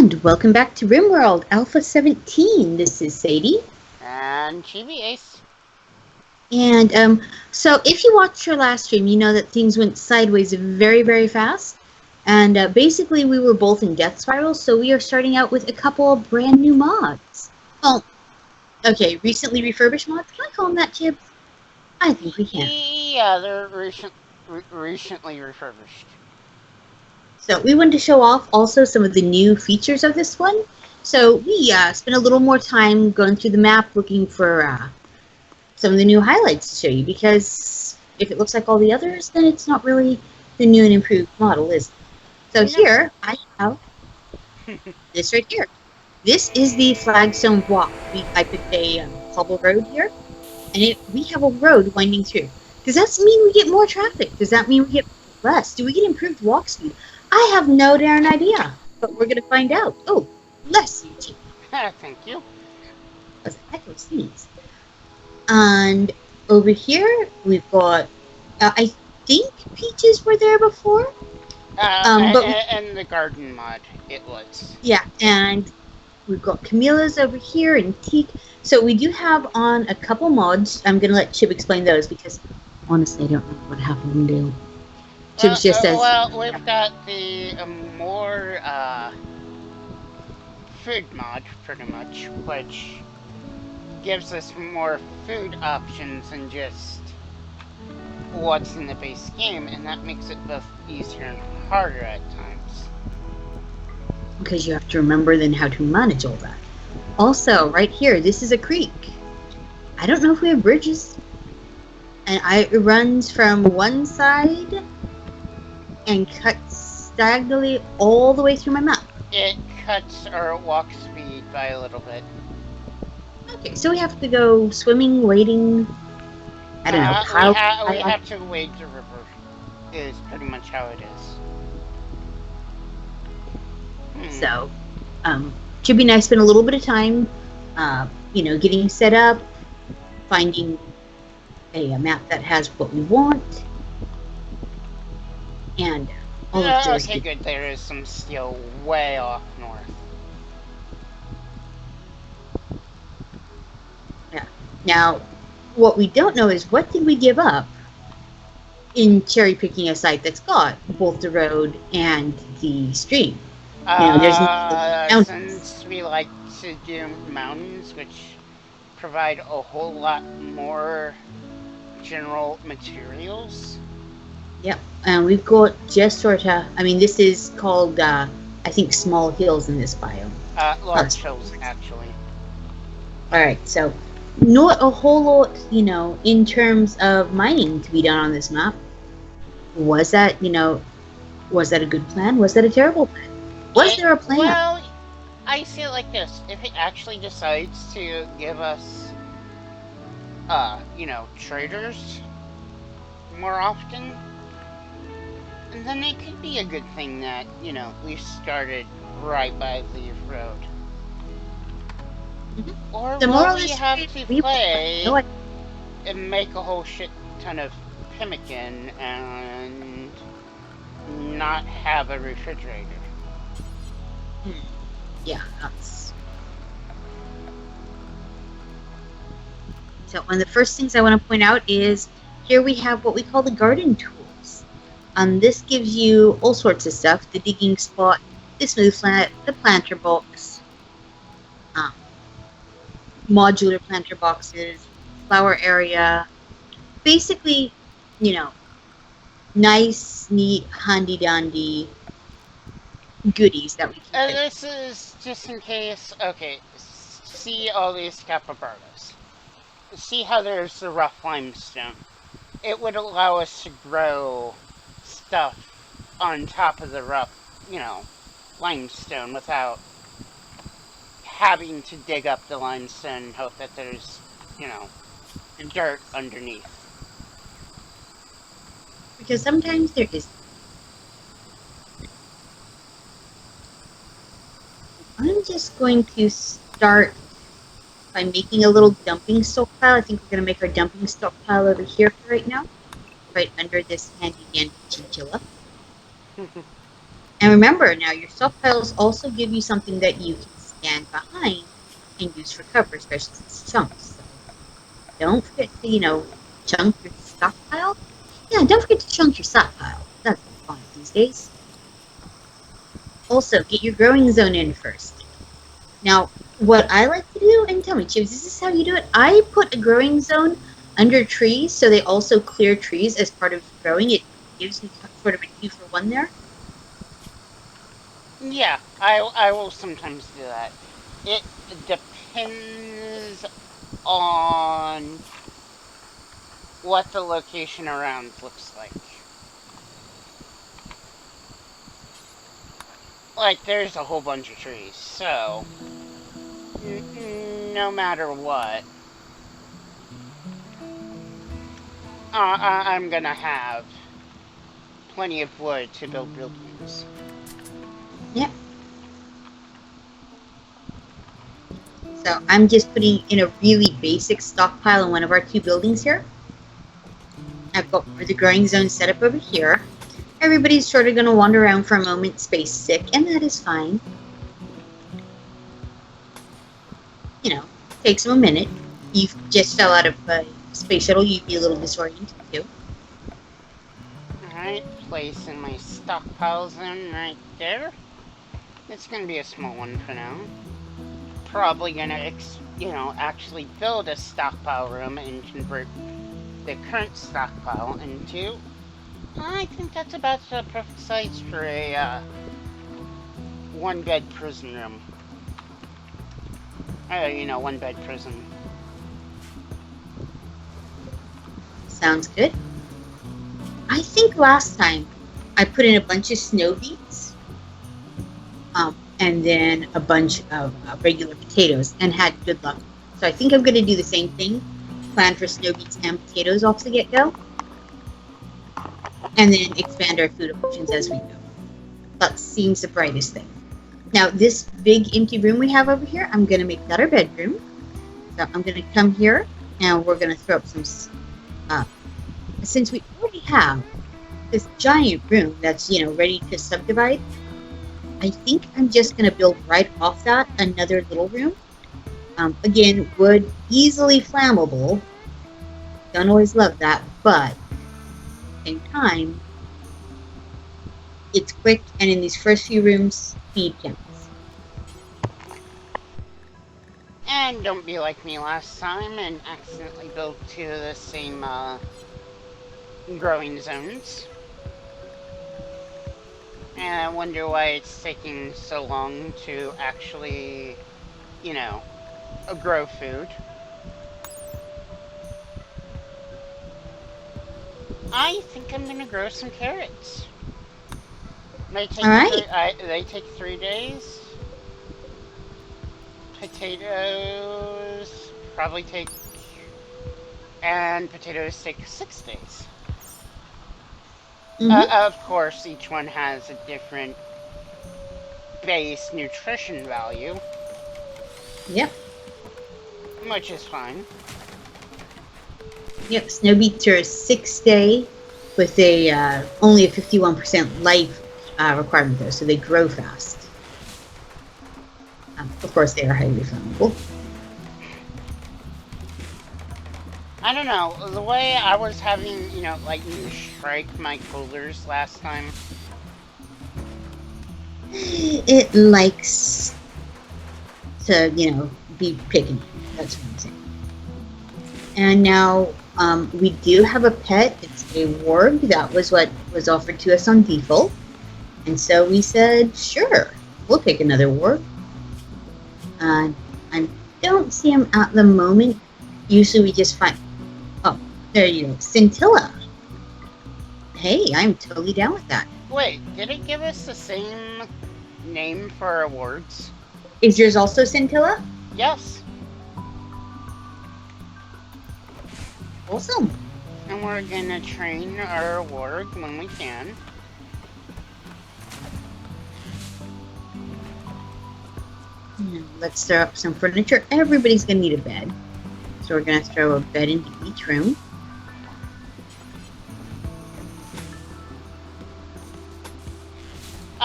And welcome back to Rimworld Alpha 17. This is Saddi. And Chibiace. And so if you watched our last stream, you know that things went sideways very, very fast. And basically we were both in death spirals, so we are starting out with a couple of brand new mods. Well, okay, recently refurbished mods. Can I call them that, Chib? I think we can. Yeah, they're recently refurbished. So we wanted to show off also some of the new features of this one. So we spent a little more time going through the map looking for some of the new highlights to show you, because if it looks like all the others, then it's not really the new and improved model, is it? So here I have this right here. This is the flagstone walk. I picked a cobble road here, and we have a road winding through. Does that mean we get more traffic? Does that mean we get less? Do we get improved walk speed? I have no darn idea, but we're going to find out. Oh, bless you, Chief. Thank you. That's a heck of a sneeze. And over here, we've got, I think peaches were there before. And the garden mod, it was. Yeah, and we've got Camilla's over here and teak. So we do have on a couple mods. I'm going to let Chib explain those, because honestly, I don't know what half of them do. Chib just says... Well, we've got the more food mod, pretty much, which gives us more food options than just what's in the base game, and that makes it both easier and harder at times. Because you have to remember then how to manage all that. Also, right here, this is a creek. I don't know if we have bridges. And it runs from one side and cuts diagonally all the way through my map. It cuts our walk speed by a little bit. Okay, so we have to go swimming, wading. I don't know. We have to wade the river, is pretty much how it is. So, Chibi and I spent a little bit of time, getting set up, finding a map that has what we want, and all of those. Okay, good. There is some steel way off north. Yeah. Now, what we don't know is what did we give up in cherry picking a site that's got both the road and the stream. There's no since we like to do mountains, which provide a whole lot more general materials. Yep, and we've got just sort of, this is called, I think, small hills in this biome. Large hills, actually. Alright, so not a whole lot, in terms of mining to be done on this map. Was that a good plan? Was that a terrible plan? Was there a plan? Well, I see it like this. If it actually decides to give us, traders more often, then it could be a good thing that, we started right by the road. Mm-hmm. Or will we have to play and make a whole shit ton of pemmican and not have a refrigerator? Yeah, that's... So one of the first things I want to point out is here we have what we call the garden tools. This gives you all sorts of stuff: the digging spot, the smooth flat, the planter box, modular planter boxes, flower area. Basically, nice, neat, handy-dandy goodies that we can And this is just in case. Okay, see all these capybaras. See how there's the rough limestone. It would allow us to grow stuff on top of the rough, limestone without having to dig up the limestone and hope that there's, dirt underneath. Because sometimes there is. I'm just going to start by making a little dumping stockpile. I think we're going to make our dumping stockpile over here for right now. Right under this handy dandy chinchilla. And remember, now your stockpiles also give you something that you can stand behind and use for cover, especially since chunks. So don't forget to, chunk your stockpile. Yeah, don't forget to chunk your stockpile. That's fun these days. Also, get your growing zone in first. Now, what I like to do, and tell me, Chips, is this how you do it? I put a growing zone under trees, so they also clear trees as part of growing. It gives me sort of a 2-for-1 there. Yeah, I will sometimes do that. It depends on what the location around looks like. Like, there's a whole bunch of trees, so no matter what, I'm gonna have plenty of wood to build buildings. Yeah. So I'm just putting in a really basic stockpile in one of our 2 buildings here. I've got the growing zone set up over here. Everybody's sort of going to wander around for a moment, space sick, and that is fine. Takes them a minute. You just fell out of a space shuttle, you'd be a little disoriented too. Alright, placing my stockpile zone right there. It's gonna be a small one for now. Probably gonna, actually build a stockpile room and convert the current stockpile into... I think that's about the perfect size for a 1-bed prison room. 1-bed prison. Sounds good. I think last time I put in a bunch of snow beets, and then a bunch of regular potatoes, and had good luck. So I think I'm going to do the same thing. Plan for snow beets and potatoes off the get-go, and then expand our food options as we go. That seems the brightest thing. Now, this big empty room we have over here, I'm going to make that our bedroom. So I'm going to come here, and we're going to throw up some... since we already have this giant room that's, ready to subdivide, I think I'm just going to build right off that another little room. Again, wood, easily flammable. Don't always love that, but at the same time, it's quick, and in these first few rooms, speed counts. And don't be like me last time and accidentally build 2 of the same growing zones. And I wonder why it's taking so long to actually, grow food. I think I'm gonna grow some carrots. They take 3 days. Potatoes probably take... And potatoes take 6 days. Mm-hmm. Of course, each one has a different base nutrition value. Yep. Which is fine. Yep, snow beets are a 6-day with only a 51% life requirement though, so they grow fast. Of course, they are highly flammable. I don't know, the way I was having, you strike my coolers last time. It likes to, be picky. That's what I'm saying. And now we do have a pet. It's a warg. That was what was offered to us on default. And so we said, sure, we'll take another warg. I don't see him at the moment. Usually we just find... Oh, there you go. Scintilla. Hey, I'm totally down with that. Wait, did it give us the same name for our wards? Is yours also Scintilla? Yes. Awesome. And we're gonna train our warg when we can. Let's throw up some furniture. Everybody's going to need a bed. So we're going to throw a bed into each room.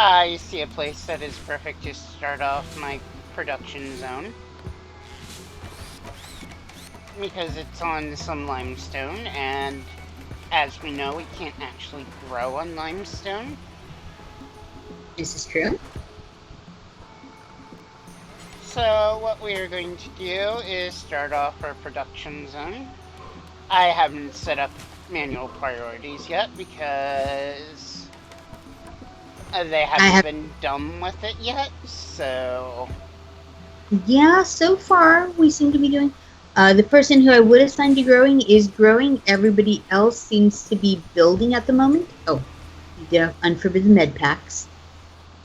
I see a place that is perfect to start off my production zone. Because it's on some limestone, and as we know, we can't actually grow on limestone. This is true. So what we are going to do is start off our production zone. I haven't set up manual priorities yet because they haven't been done with it yet, so... Yeah, so far we seem to be doing... the person who I would assign to growing is growing. Everybody else seems to be building at the moment. Oh, you did unforbidden med packs.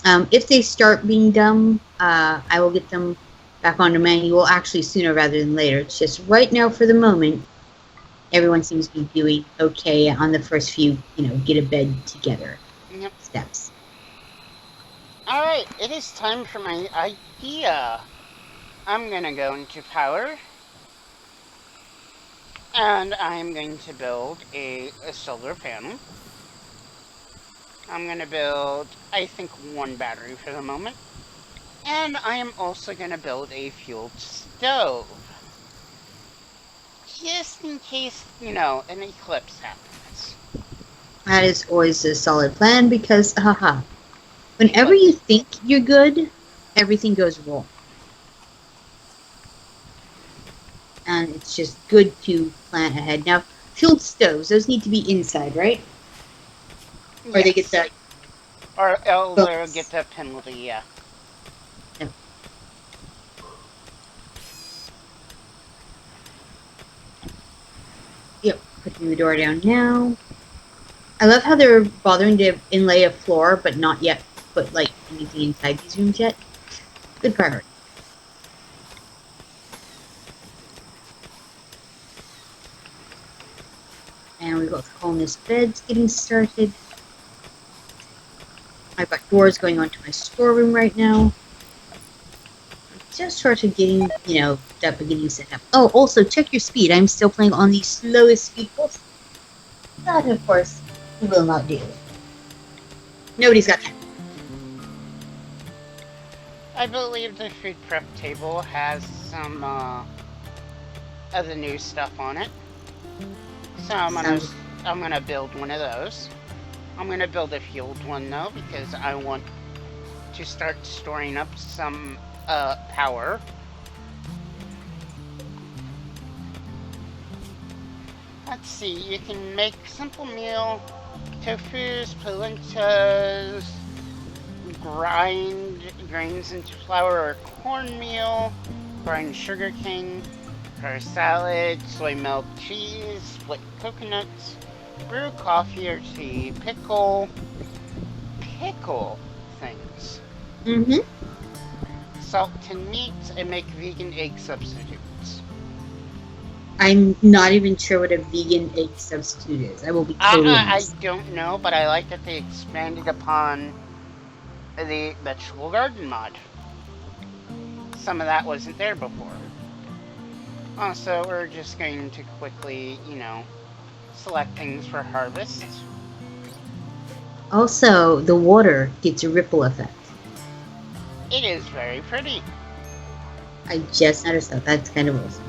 If they start being dumb, I will get them back onto manual actually sooner rather than later. It's just right now for the moment, everyone seems to be doing okay on the first few, get a bed together steps. Alright, it is time for my idea. I'm gonna go into power. And I'm going to build a solar panel. I'm gonna build, I think, one battery for the moment. And I am also gonna build a fueled stove. Just in case, an eclipse happens. That is always a solid plan because, whenever you think you're good, everything goes wrong. And it's just good to plan ahead. Now, fueled stoves, those need to be inside, right? Yes. Or they get the... Or they'll get the penalty, yeah. Yep, putting the door down now. I love how they're bothering to inlay a floor, but not yet put, anything inside these rooms yet. Good priority. And we've got the columnist beds getting started. I've got doors going onto my storeroom right now. Just started getting, that beginning set up. Oh, also, check your speed. I'm still playing on the slowest speed possible. That, of course, will not do. Nobody's got time. I believe the food prep table has some of the new stuff on it. So I'm gonna build one of those. I'm gonna build a fueled one though because I want to start storing up some power. Let's see, you can make simple meal, tofus, polentas, grind grains into flour or cornmeal, grind sugar cane, prepare salad, soy milk, cheese, split coconuts, brew coffee or tea, pickle things. Mm-hmm. Salt tin meats and make vegan egg substitutes. I'm not even sure what a vegan egg substitute is. I will be totally honest. I don't know, but I like that they expanded upon the vegetable garden mod. Some of that wasn't there before. Also, we're just going to quickly, select things for harvest. Also, the water gets a ripple effect. It is very pretty. I just noticed that. That's kind of awesome.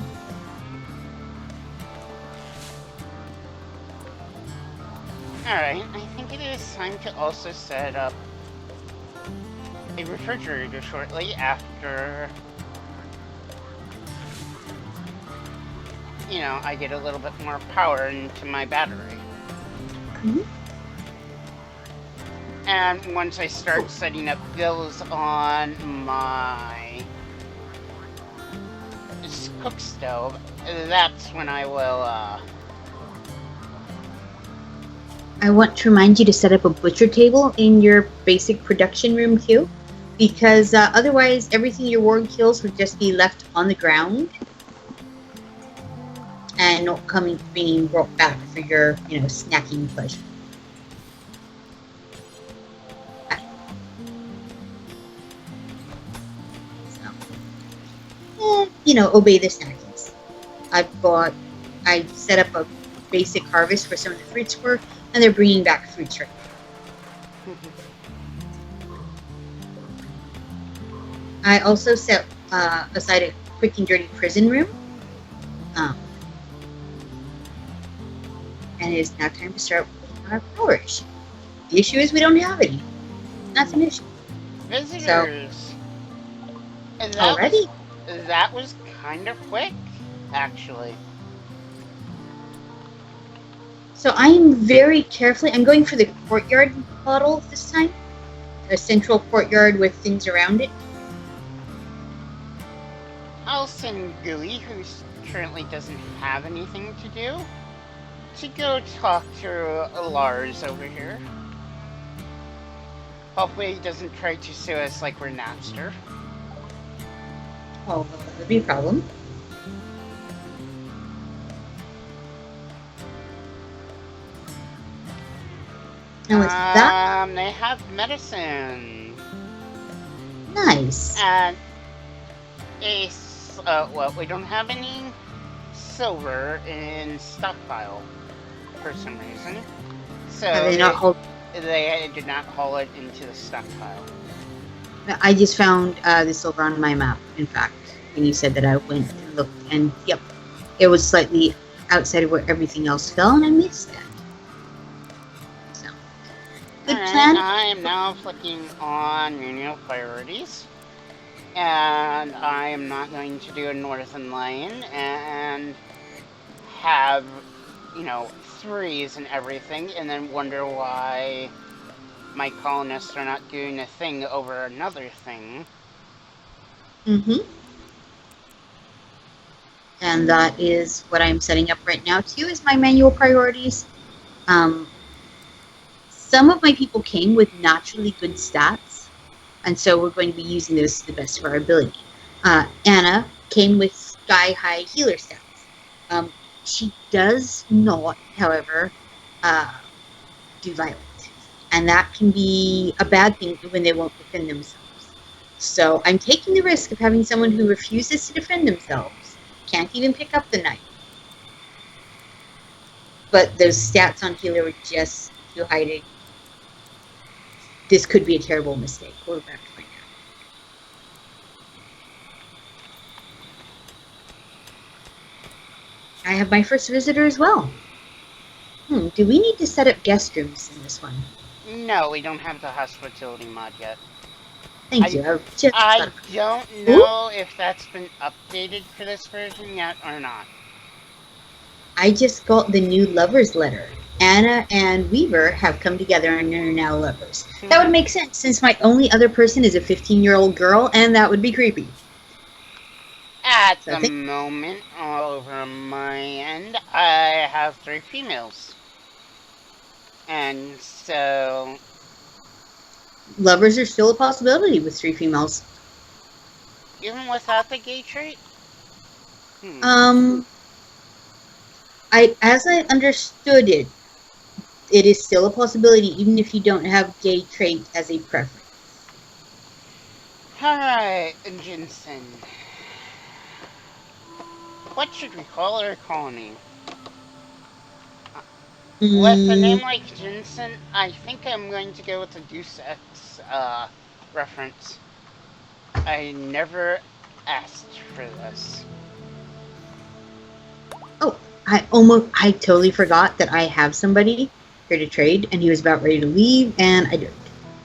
Alright, I think it is time to also set up a refrigerator shortly after, I get a little bit more power into my battery. Mm-hmm. And once I start setting up bills on my cook stove, that's when I will, I want to remind you to set up a butcher table in your basic production room too, because otherwise everything your ward kills would just be left on the ground and not being brought back for your, snacking pleasure. So, obey the snackings. I set up a basic harvest where some of the fruits were, and they're bringing back fruits right now. I also set aside a quick and dirty prison room. Um, and it is now time to start working on our power issue. The issue is we don't have any. That's an issue. So, Visitors. And already? that was kind of quick, actually. So I am very carefully, I'm going for the courtyard model this time. A central courtyard with things around it. I'll send Gooey, who currently doesn't have anything to do, to go talk to Lars over here. Hopefully he doesn't try to sue us like we're Napster. Oh, well, that would be a problem. And with that, They have medicine. nice. And well, we don't have any silver in stockpile for some reason. So Have they not hold? they did not haul it into the stockpile. I just found the silver on my map, in fact. And you said that I went and looked, and yep, it was slightly outside of where everything else fell, and I missed that. So, good plan. I am now flicking on menial priorities. And I am not going to do a northern lane and have, 3s and everything, and then wonder why my colonists are not doing a thing over another thing. Mm-hmm. And that is what I'm setting up right now too, is my manual priorities. Some of my people came with naturally good stats, and so we're going to be using those to the best of our ability. Anna came with sky-high healer stats. She does not, however, do violent, and that can be a bad thing when they won't defend themselves. So I'm taking the risk of having someone who refuses to defend themselves, can't even pick up the knife. But those stats on healer were just too high to... This could be a terrible mistake. We're about to find out. I have my first visitor as well. Do we need to set up guest rooms in this one? No, we don't have the hospitality mod yet. Thank you. I don't know if that's been updated for this version yet or not. I just got the new lovers letter. Anna and Weaver have come together and are now lovers. That would make sense, since my only other person is a 15-year-old girl, and that would be creepy. At the moment, all over my end, I have 3 females. And so... Lovers are still a possibility with 3 females. Even without the gay trait? As I understood it, it is still a possibility even if you don't have gay trait as a preference. Alright, Jensen. What should we call our colony? With a name like Jensen, I think I'm going to go with the Deus Ex reference. I never asked for this. Oh, I totally forgot that I have somebody here to trade, and he was about ready to leave, and I didn't.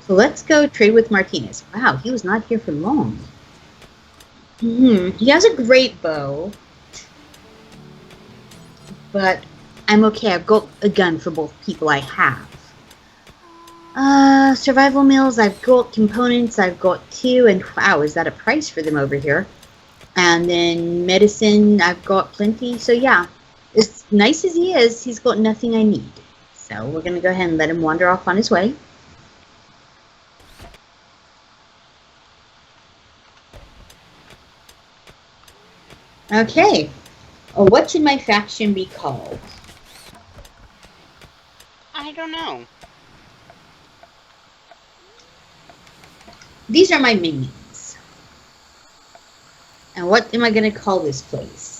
So let's go trade with Martinez. Wow, he was not here for long. He has a great bow, but I'm okay. I've got a gun for both people I have. Survival meals, I've got components, I've got 2, and wow, is that a price for them over here? And then medicine, I've got plenty, so yeah. As nice as he is, he's got nothing I need. So we're going to go ahead and let him wander off on his way. Okay. What should my faction be called? I don't know. These are my minions. And what am I going to call this place?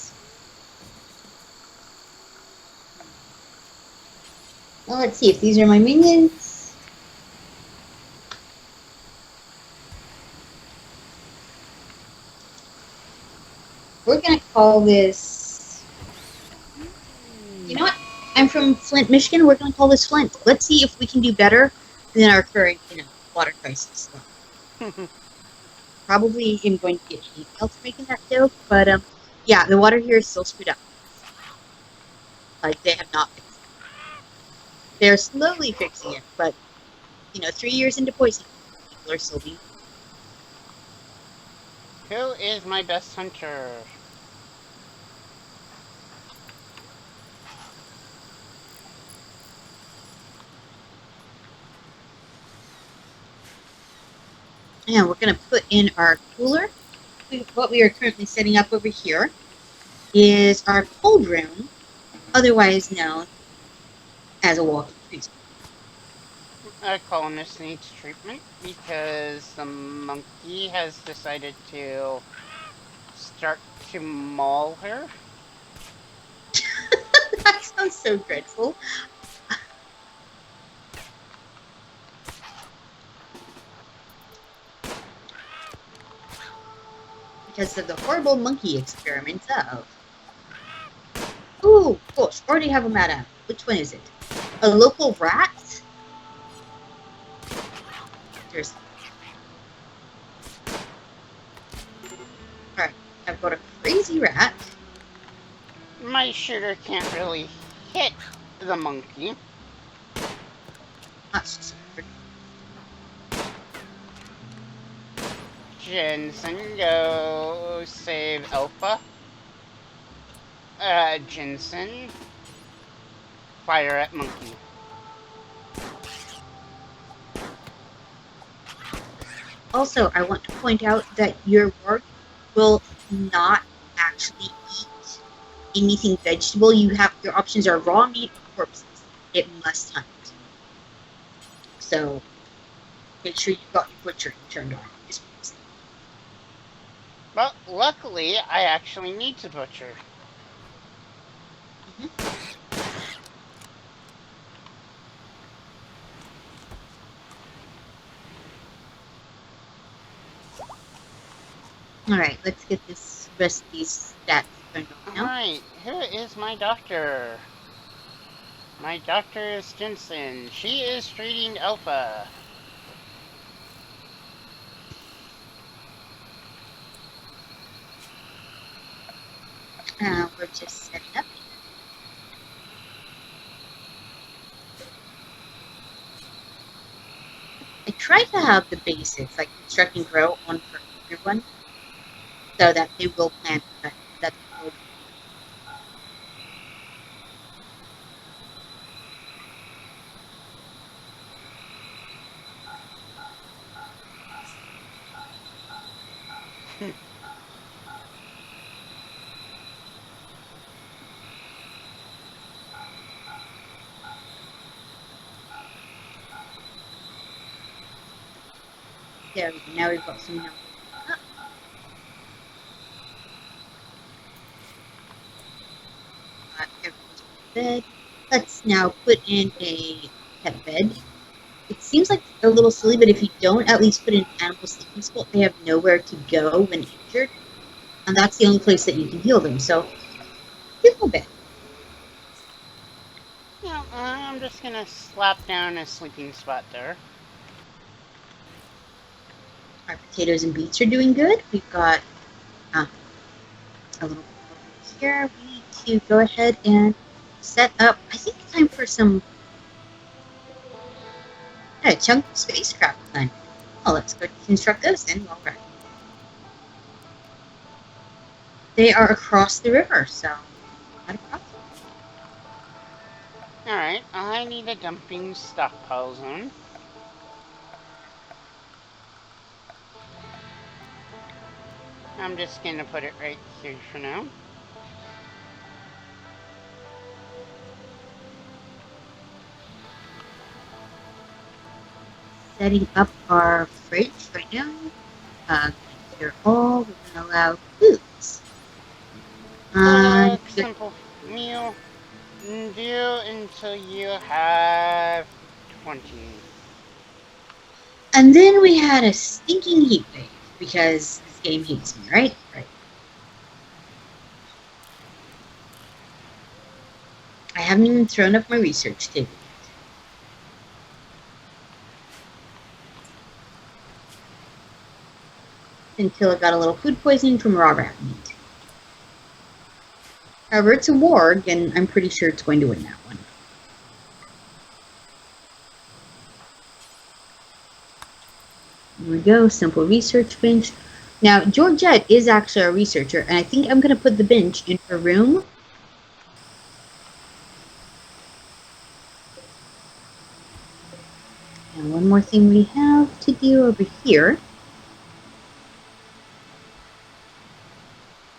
Well, let's see if these are my minions. We're gonna call this. You know what? I'm from Flint, Michigan. We're gonna call this Flint. Let's see if we can do better than our current, water crisis. Probably am going to get hate mail for making that joke, but yeah, the water here is still screwed up. Like they have not fixed it. They're slowly fixing it, but 3 years into poisoning, people are still being. Who is my best hunter? And we're going to put in our cooler. What we are currently setting up over here is our cold room, otherwise known as a walking freezer. A colonist needs treatment because the monkey has decided to start to maul her. That sounds so dreadful. Because of the horrible monkey experiments of. Ooh, gosh, already have a mad app. Which one is it? A local rat? There's. Alright, I've got a crazy rat. My shooter can't really hit the monkey. That's just. Jensen, go save Alpha. Jensen, fire at monkey. Also, I want to point out that your work will not actually eat anything vegetable. Your options are raw meat or corpses. It must hunt. So make sure you've got your butchering turned on. But luckily, I actually need to butcher. Alright, let's get this rest of these stats turned on now. Alright, who is my doctor? My doctor is Jensen. She is treating Alpha. We're just setting up. I try to have the basics, like construct and grow, on for everyone, so that they will plan that will. There we go. Now we've got some numbers up. Everyone's bed. Let's now put in a pet bed. It seems like a little silly, but if you don't at least put in animal sleeping spot, they have nowhere to go when injured, and that's the only place that you can heal them. So, beautiful bed. Yeah, I'm just gonna slap down a sleeping spot there. Our potatoes and beets are doing good. We've got a little over here. We need to go ahead and set up. I think it's time for some chunk spacecraft then. Oh, let's go construct those then. All right. They are across the river, so not a problem. Alright, I need a dumping stockpile zone. I'm just gonna put it right here for now. Setting up our fridge right now. Clear all. We're going to allow foods. Simple meal. Do until you have 20. And then we had a stinking heat wave because this game hates me, right? Right. haven't even thrown up my research table yet. Until I got a little food poisoning from raw rat meat. However, it's a warg, and I'm pretty sure it's going to win that one. There we go, simple research bench. Now, Georgette is actually a researcher, and I think I'm going to put the bench in her room. And one more thing we have to do over here.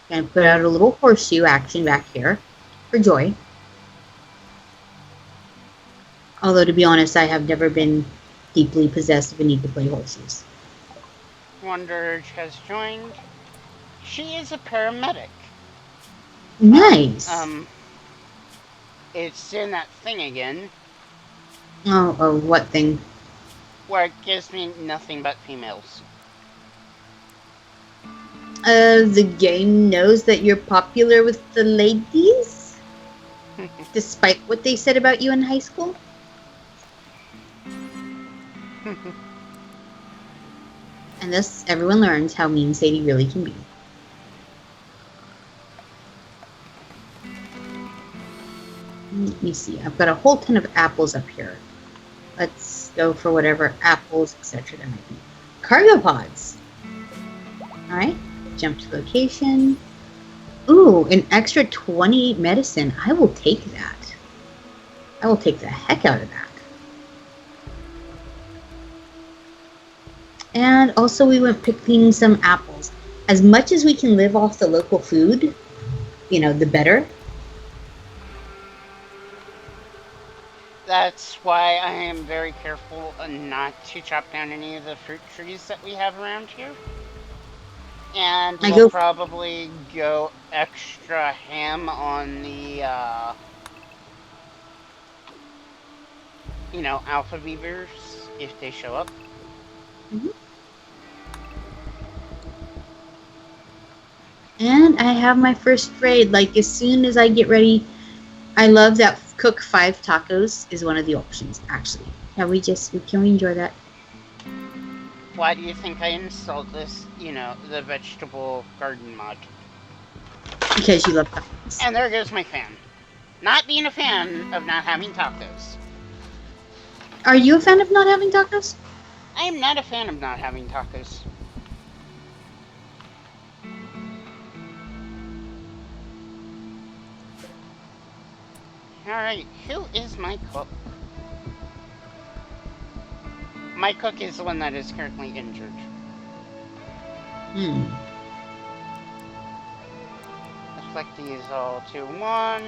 Going to put out a little horseshoe action back here for Joy. Although, to be honest, I have never been deeply possessed of a need to play horseshoes. Wonder has joined. She is a paramedic. Nice. It's in that thing again. Oh, what thing? Where it gives me nothing but females. The game knows that you're popular with the ladies? Despite what they said about you in high school? And thus, everyone learns how mean Sadie really can be. Let me see. I've got a whole ton of apples up here. Let's go for whatever apples, etc. there might be. Cargo pods. Alright. Jump to location. Ooh, an extra 28 medicine. I will take that. I will take the heck out of that. And also we went picking some apples. As much as we can live off the local food, the better. That's why I am very careful not to chop down any of the fruit trees that we have around here. And we'll probably go extra ham on the, alpha beavers if they show up. Mm-hmm. And I have my first raid. Like, as soon as I get ready, I love that cook 5 tacos is one of the options, actually. Can we enjoy that? Why do you think I installed this, the vegetable garden mod? Because you love tacos. And there goes my fan. Not being a fan of not having tacos. Are you a fan of not having tacos? I am not a fan of not having tacos. Alright, who is my cook? My cook is the one that is currently injured. Reflect these all to 1.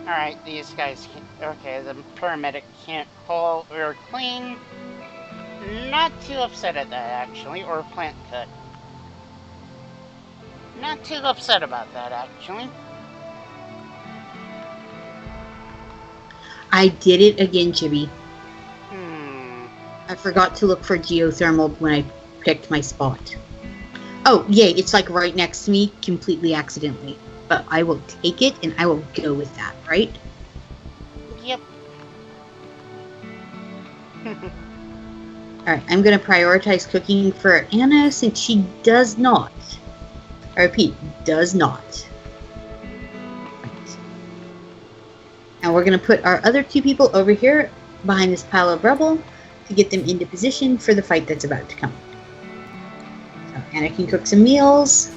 Alright, these guys can... Okay, the paramedic can't haul or clean. Not too upset at that, actually. Or plant cut. Not too upset about that, actually. I did it again, Chibi. I forgot to look for geothermal when I picked my spot. Oh, yay, it's like right next to me, completely accidentally. But I will take it, and I will go with that, right? Yep. Alright, I'm going to prioritize cooking for Anna, since she does not. I repeat, does not. Right. And we're going to put our other 2 people over here, behind this pile of rubble, to get them into position for the fight that's about to come. So Anna can cook some meals.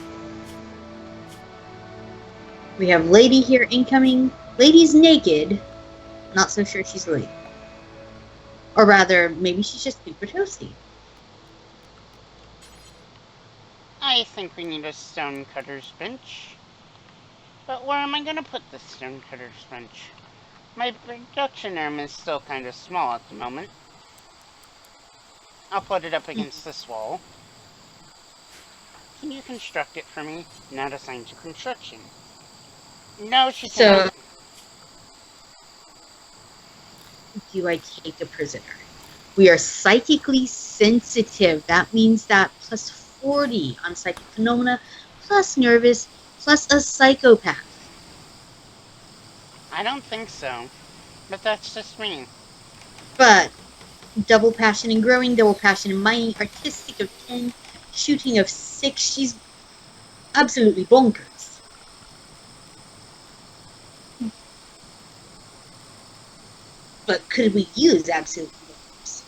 We have Lady here incoming. Lady's naked. Not so sure she's a lady. Or rather, maybe she's just super toasty. I think we need a stonecutter's bench. But where am I going to put the stonecutter's bench? My production room is still kind of small at the moment. I'll put it up against this wall. Can you construct it for me? Not assigned to construction. No, she cannot. Do I take a prisoner? We are psychically sensitive. That means that plus 40 on psychic phenomena, plus nervous, plus a psychopath. I don't think so. But that's just me. But double passion in growing, double passion in mining, artistic of 10, shooting of 6. She's absolutely bonkers. But could we use absolutely bonkers?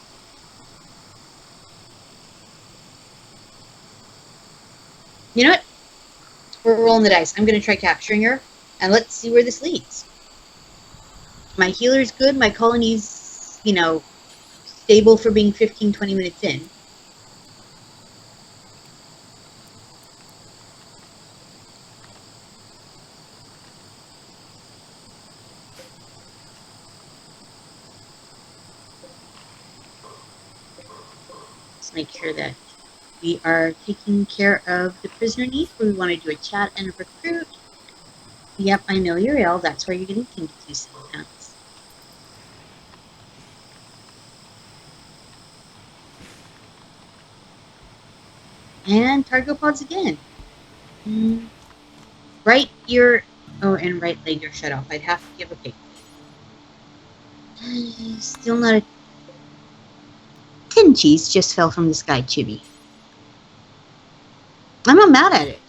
You know what? We're rolling the dice. I'm going to try capturing her, and let's see where this leads. My healer's good. My colony's, stable for being 15, 20 minutes in. Let's make sure that we are taking care of the prisoner need. We want to do a chat and a recruit. Yep, I know you're ill. That's why you're getting tended to sometimes. And targo pods again. Right ear. Oh, and right leg are shut off. I'd have to give a pick. Still not a. Tin cheese just fell from the sky, Chibi. I'm not mad at it.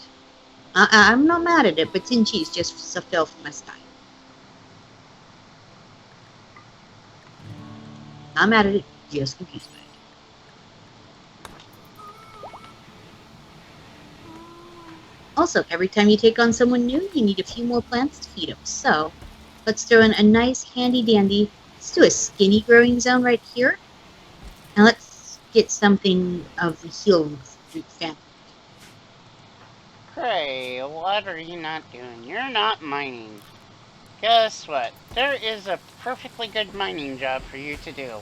I'm not mad at it, but tin cheese just fell from my sky. Not mad at it, just confused by it. Also, every time you take on someone new, you need a few more plants to feed them. So, let's throw in a nice handy dandy. Let's do a skinny growing zone right here. And let's get something of the healing fruit family. Cray, what are you not doing? You're not mining. Guess what? There is a perfectly good mining job for you to do.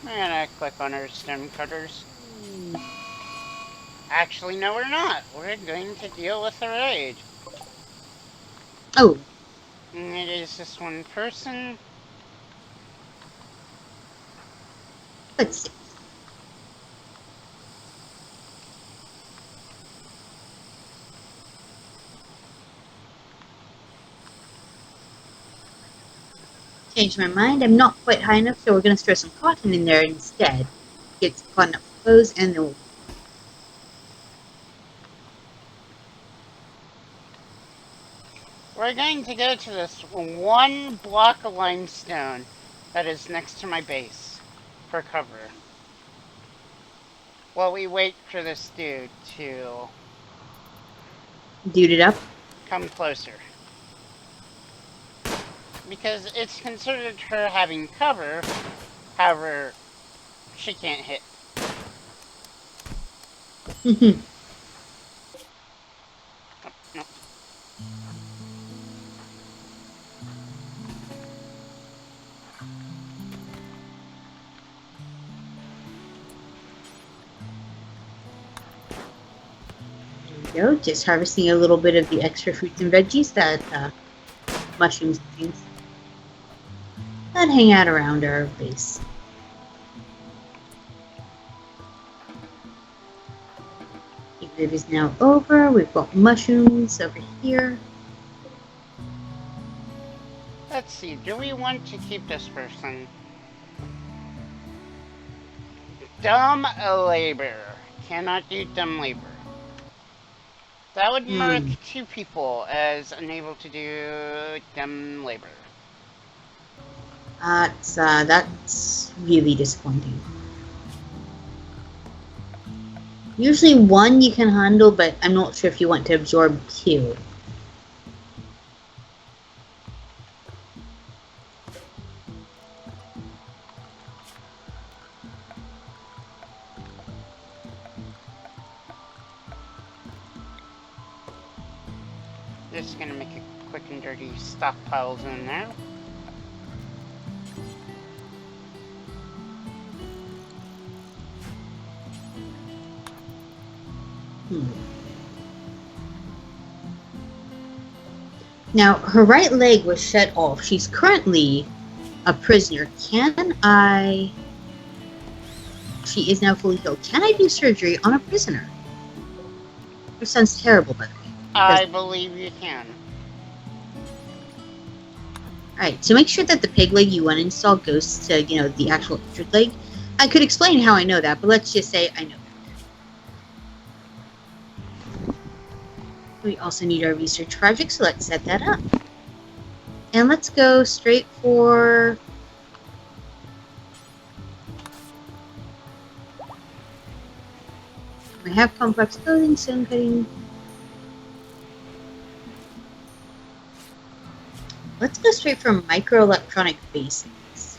I'm gonna click on our stone cutters. Actually, no, we're not. We're going to deal with the raid. Oh. And it is this one person. Let's see. Change my mind. I'm not quite high enough, so we're going to throw some cotton in there instead. Get some cotton up close, and then we'll... We're going to go to this one block of limestone that is next to my base for cover. While we wait for this dude to... dude it up? Come closer. Because it's considered her having cover, however, she can't hit. Oh, no. There we go. Just harvesting a little bit of the extra fruits and veggies that mushrooms and things that hang out around our base. It is now over. We've got mushrooms over here. Let's see, do we want to keep this person? Dumb labor. Cannot do dumb labor. That would mark 2 people as unable to do dumb labor. That's really disappointing. Usually 1 you can handle, but I'm not sure if you want to absorb 2. Just gonna make a quick and dirty stockpiles in there. Now, her right leg was shut off. She's currently a prisoner. Can I... She is now fully healed. Can I do surgery on a prisoner? Which sounds terrible, by the way. I believe you can. Alright, so make sure that the pig leg you uninstall goes to, the actual injured leg. I could explain how I know that, but let's just say I know that. We also need our research project, so let's set that up. And let's go straight for... We have complex clothing, stone cutting. Let's go straight for microelectronic basics.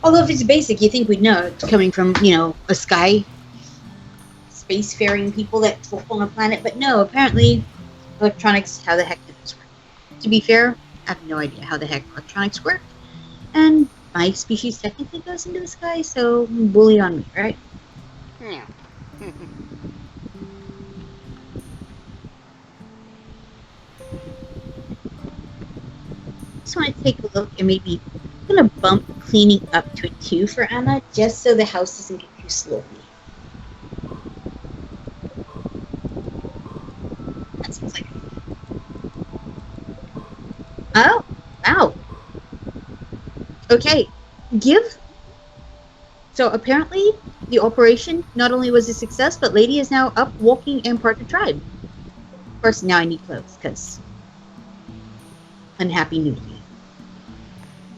Although if it's basic, you think we'd know it's coming from, a sky spacefaring people that live on a planet, but no, apparently electronics, how the heck did this work? To be fair, I have no idea how the heck electronics work, and my species technically goes into the sky, so bully on me, right? Yeah. Just want to take a look and maybe I'm going to bump cleaning up to a 2 for Anna, just so the house doesn't get too slowly. That seems like... Oh, wow. Okay, So apparently, the operation not only was a success, but Lady is now up, walking, and part of the tribe. Of course, now I need clothes, because... Unhappy newbie.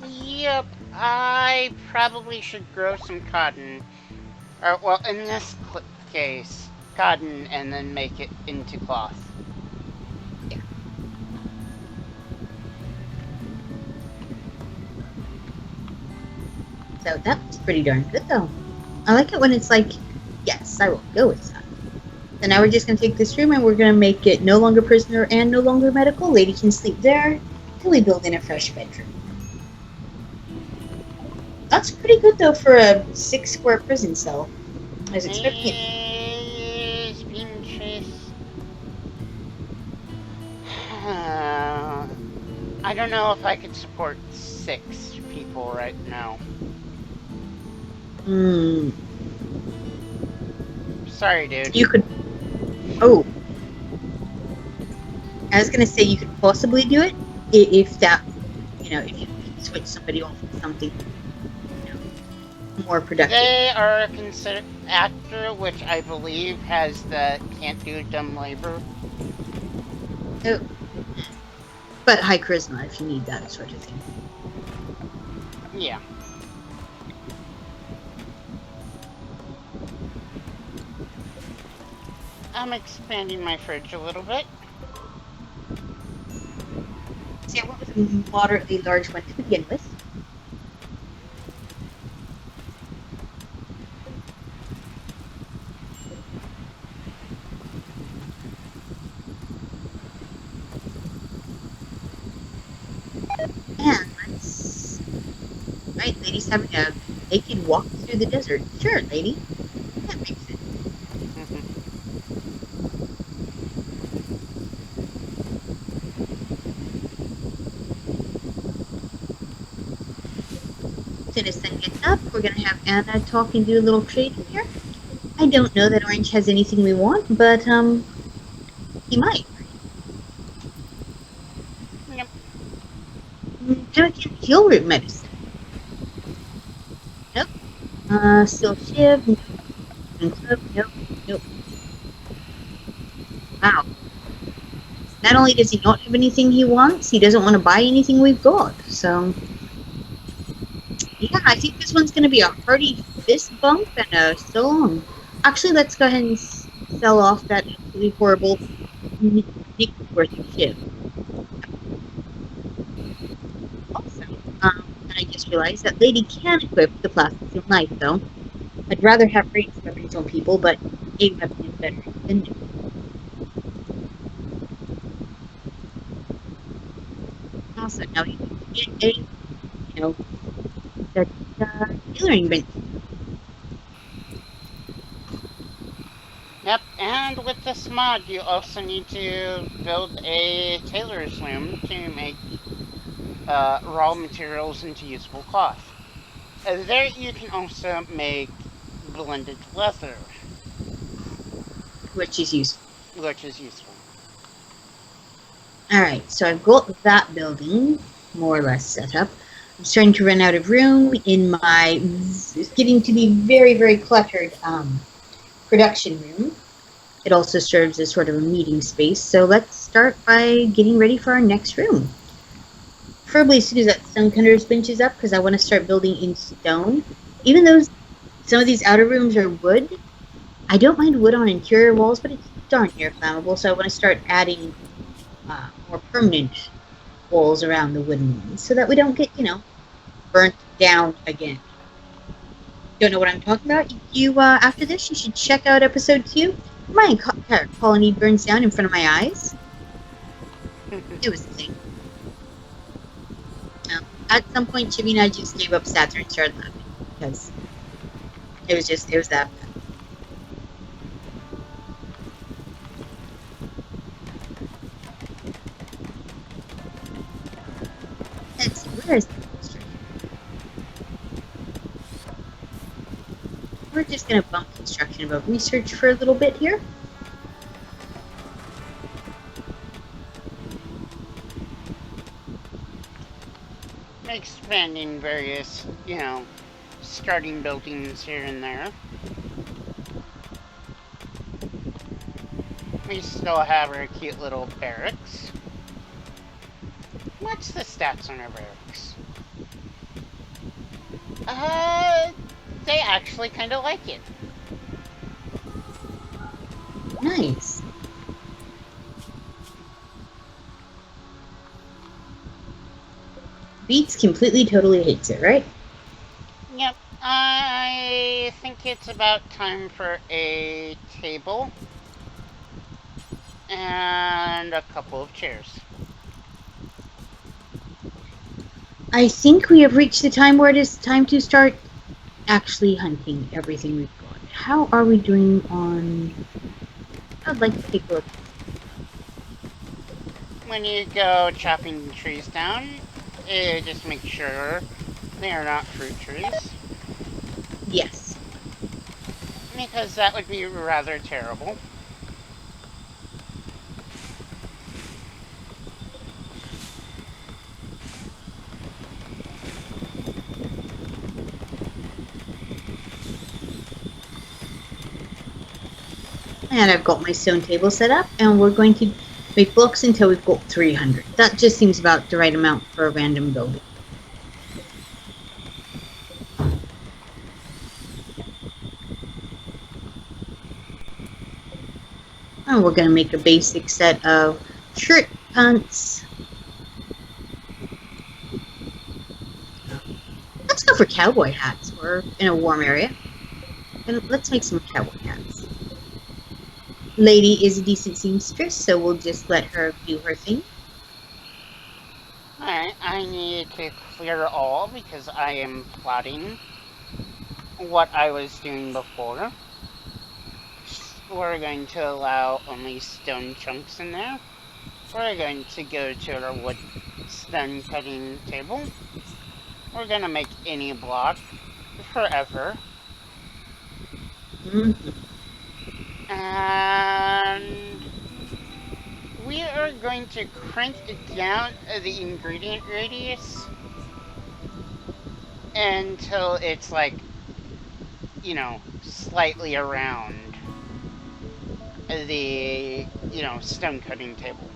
Yep, I probably should grow some cotton. Or, well, in this case, cotton, and then make it into cloth. Yeah. So that's pretty darn good, though. I like it when it's like, yes, I will go with that. So now we're just going to take this room and we're going to make it no longer prisoner and no longer medical. Lady can sleep there until we build in a fresh bedroom. That's pretty good, though, for a 6-square prison cell. I was expecting it. Is being chased. I don't know if I could support 6 people right now. Sorry, dude. You could... Oh. I was going to say you could possibly do it if that, if you could switch somebody off to something, more productive. They are considered actor, which I believe has the can't do dumb labor. Oh. But high charisma if you need that sort of thing. Yeah. I'm expanding my fridge a little bit. See, I went with a moderately large one to begin with. And let's... Right, ladies having a naked walk through the desert. Sure, lady. That makes sense. As soon as sun gets up, we're going to have Anna talk and do a little trading here. I don't know that Orange has anything we want, but, he might. Yep. Now we can heal root medicine. Nope. Still shiv. Nope. Nope. Wow. Not only does he not have anything he wants, he doesn't want to buy anything we've got, so... Yeah, I think this one's going to be a hearty fist bump and a so long. Actually, let's go ahead and sell off that absolutely horrible Nick-worthy shiv. Also, and I just realized that Lady can equip the plastic steel knife, though. I'd rather have ranged weapons on people, but a weapon is better than no. Also, now you can get a, tailoring bench. Yep, And with this mod, you also need to build a tailor's loom to make raw materials into usable cloth. There you can also make blended leather, which is useful. which is useful. Alright, so I've got that building more or less set up. I'm starting to run out of room in my, it's getting to be very, very cluttered production room. It also serves as sort of a meeting space, so let's start by getting ready for our next room. Preferably as soon as that stonecutter's bench is up, because I want to start building in stone. Even though some of these outer rooms are wood, I don't mind wood on interior walls, but it's darn near flammable, so I want to start adding more permanent walls around the wooden ones, so that we don't get, burnt down again. Don't know what I'm talking about? You, after this, you should check out episode 2. My entire colony burns down in front of my eyes. It was a thing. At some point, Chibi and I just gave up Saturn and started laughing, because it was that bad. Let's see, where is the construction? We're just going to bump construction above research for a little bit here. Expanding various, starting buildings here and there. We still have our cute little barracks. What's the stats on our barracks? They actually kind of like it. Nice. Beats completely, totally hates it, right? Yep. I think it's about time for a table and a couple of chairs. I think we have reached the time where it is time to start actually hunting everything we've got. How are we doing on... I'd like to take a look. When you go chopping trees down, just make sure they are not fruit trees. Yes. Because that would be rather terrible. And I've got my stone table set up, and we're going to make blocks until we've got 300. That just seems about the right amount for a random building. And we're going to make a basic set of shirt pants. Let's go for cowboy hats. We're in a warm area. And let's make some cowboy hats. Lady is a decent seamstress, so we'll just let her do her thing. Alright, I need to clear all because I am plotting what I was doing before. We're going to allow only stone chunks in there. We're going to go to our wood stone cutting table. We're going to make any block forever. Mm-hmm. And we are going to crank down the ingredient radius until it's like, slightly around the, stone cutting table.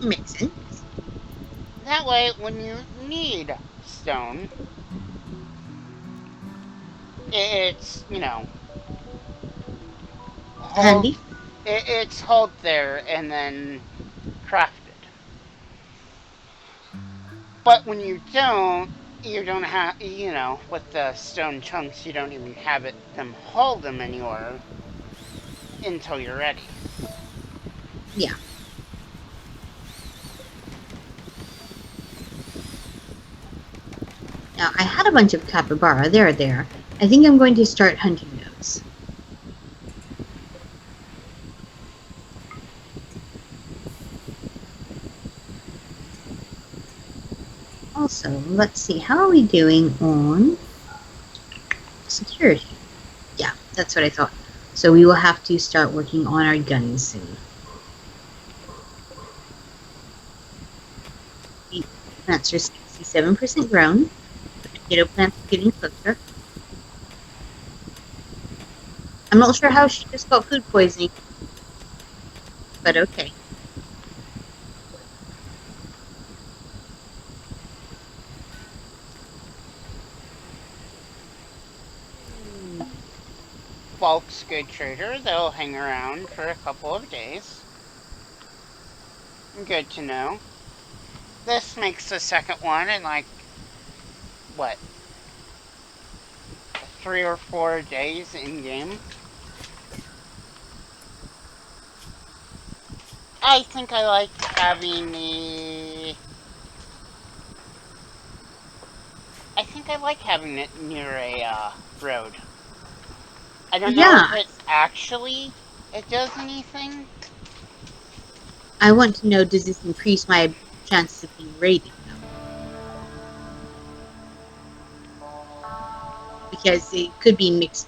Makes sense. That way, when you need stone, it's, Handy. It's hold there and then crafted. But when you don't have, with the stone chunks, you don't even have them hold them anywhere until you're ready. Yeah. Now, I had a bunch of capybara. They're there. I think I'm going to start hunting those. So let's see, how are we doing on security? Yeah, that's what I thought. So we will have to start working on our guns soon. The plants are 67% grown. The potato plants are getting closer. I'm not sure how she just got food poisoning, but okay. Bulk's good trader. They'll hang around for a couple of days. Good to know. This makes the second one in like, what, 3 or 4 days in game. I think I like having the... I think I like having it near a road. I don't know if it does anything. I want to know, does this increase my chances of being raided? Because it could be mixed.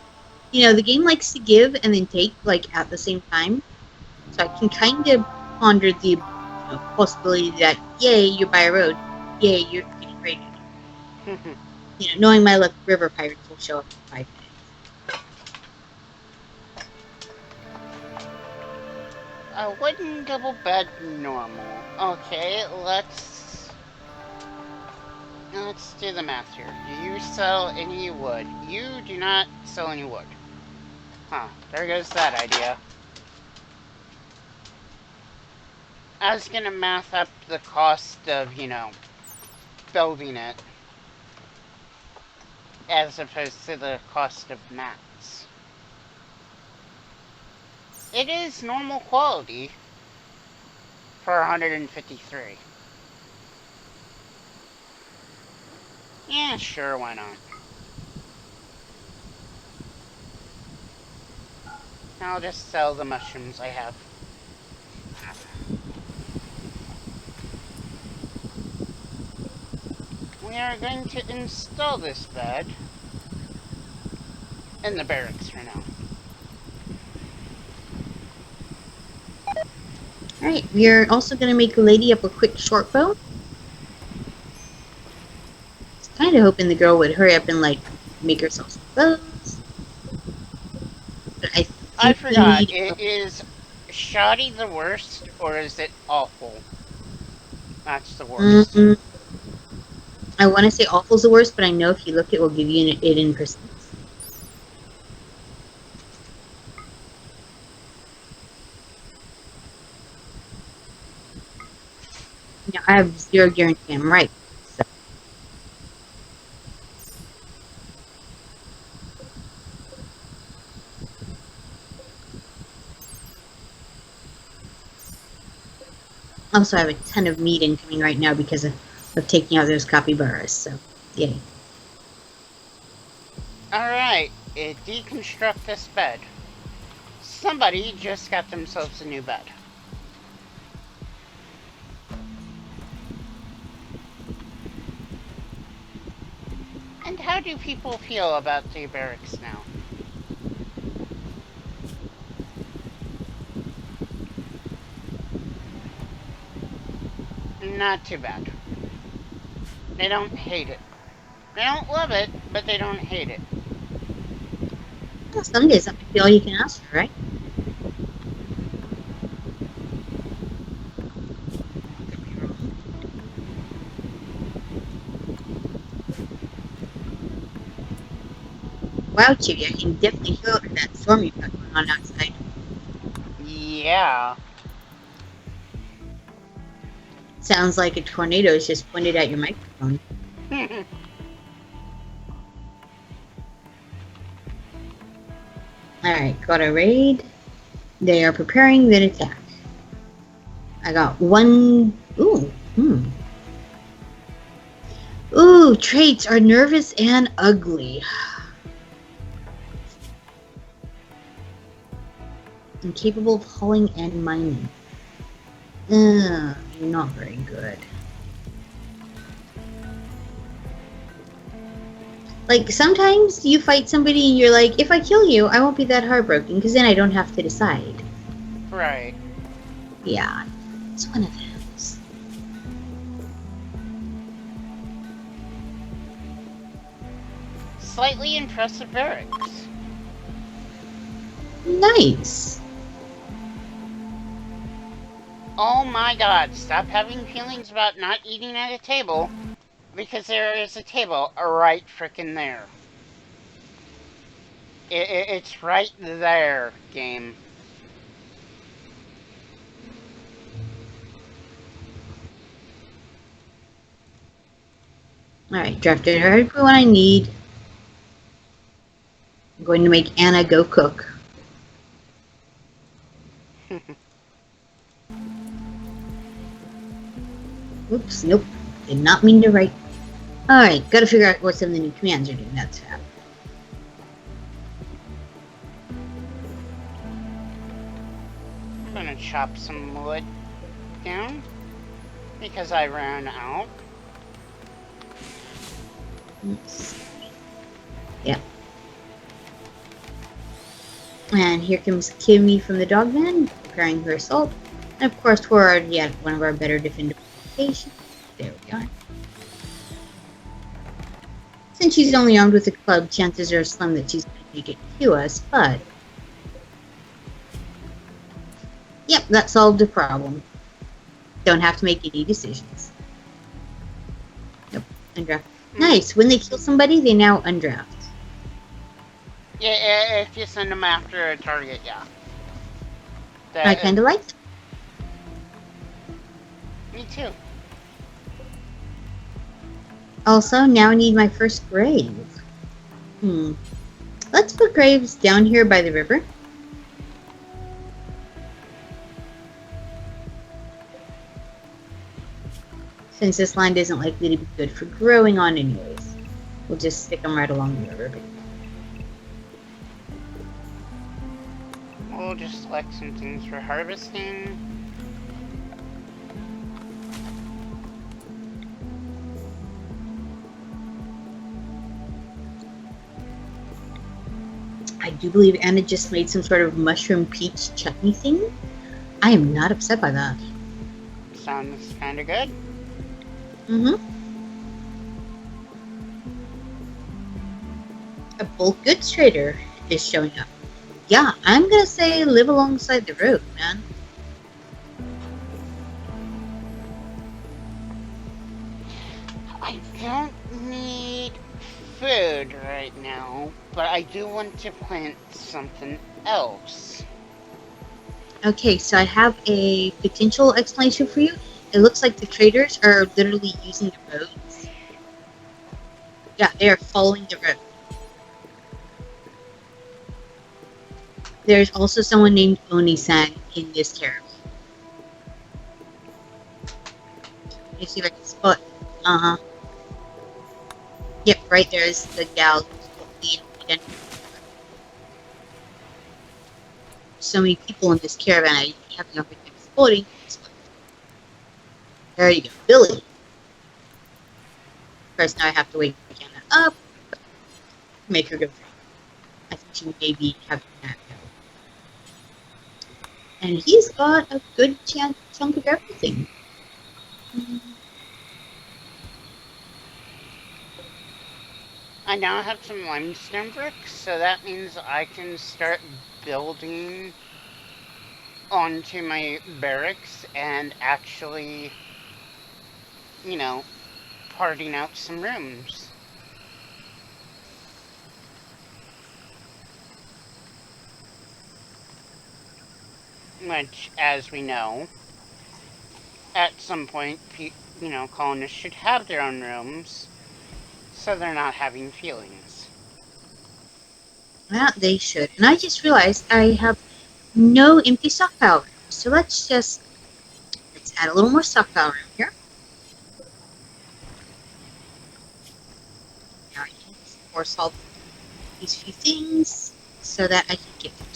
You know, the game likes to give and then take, like, at the same time. So I can kind of ponder the possibility that, yay, you're by a road. Yay, you're getting raided. Knowing my luck, river pirates will show up in 5 minutes. A wooden double bed normal. Okay, let's do the math here. Do you sell any wood? You do not sell any wood. Huh, there goes that idea. I was gonna math up the cost of, building it, as opposed to the cost of mats. It is normal quality for 153. Yeah, sure, why not? I'll just sell the mushrooms I have. We are going to install this bed in the barracks for now. Alright, we are also going to make Lady up a quick short bow. I was kind of hoping the girl would hurry up and, like, make herself some bows. But I forgot, is shoddy the worst, or is it awful? That's the worst. I want to say awful's the worst, but I know if you look, it will give you it in percent. I have 0 guarantee I'm right. So. Also, I have a ton of meat incoming right now because of taking out those capybaras, so yay. Alright, deconstruct this bed. Somebody just got themselves a new bed. And how do people feel about the barracks now? Not too bad. They don't hate it. They don't love it, but they don't hate it. Well, some days that might be all you can ask for, right? Wow, Chibi, I can definitely feel that storm you've got going on outside. Yeah. Sounds like a tornado is just pointed at your microphone. Alright, got a raid. They are preparing the attack. I got one... Ooh, Ooh, traits are nervous and ugly. Incapable of hauling and mining. Not very good. Like, sometimes you fight somebody and you're like, if I kill you, I won't be that heartbroken, because then I don't have to decide. Right. Yeah, it's one of those. Slightly impressive barracks. Nice. Oh my god, stop having feelings about not eating at a table, because there is a table right frickin' there. It's right there, game. Alright, drafted everyone I need. I'm going to make Anna go cook. Oops, nope. Did not mean to write. Alright, gotta figure out what some of the new commands are doing. That's fab. I'm gonna chop some wood down, because I ran out. Oops. Yeah. And here comes Kimmy from the Dogman, preparing her assault. And of course, we're already at one of our better defendable locations. There we are. Since she's only armed with a club, chances are slim that she's going to make it to us, but... Yep, that solved the problem. Don't have to make any decisions. Nope, undraft. Nice, when they kill somebody, they now undraft. Yeah, if you send them after a target, yeah. I kinda like it. Me too. Also, now I need my first grave. Let's put graves down here by the river. Since this land isn't likely to be good for growing on anyways. We'll just stick them right along the river. We'll just select some things for harvesting. I do believe Anna just made some sort of mushroom peach chutney thing. I am not upset by that. Sounds kind of good. A bulk goods trader is showing up. Yeah, I'm gonna say live alongside the road, man. I don't need food right now, but I do want to plant something else. Okay, so I have a potential explanation for you. It looks like the traders are literally using the roads. Yeah, they are following the road. There's also someone named Oni-san in this caravan. Let me see if I can spot. Yep, right there is the gal who's the so many people in this caravan, I have no hard time spotting. There you go, Billy. Of course, now I have to wake Anna up, make her go through. I think she may be having that go. And he's got a good chunk of everything. I now have some limestone bricks, so that means I can start building onto my barracks and actually, you know, parting out some rooms. Which, as we know, at some point, colonists should have their own rooms, so they're not having feelings. Well, they should. And I just realized I have no empty stockpile room. So let's add a little more stockpile room here. Now I can more solve these few things so that I can get them.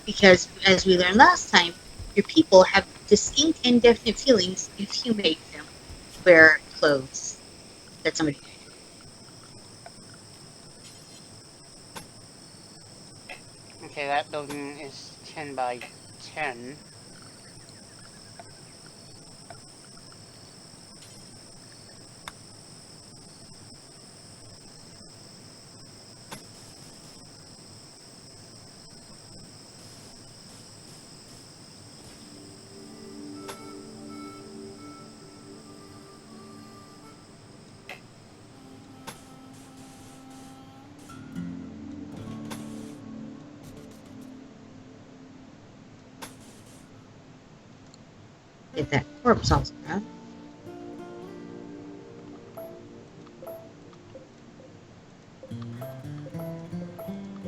Because, as we learned last time, your people have distinct and definite feelings if you make them wear clothes that somebody made. Okay, that building is 10 by 10. Get that corpse also out.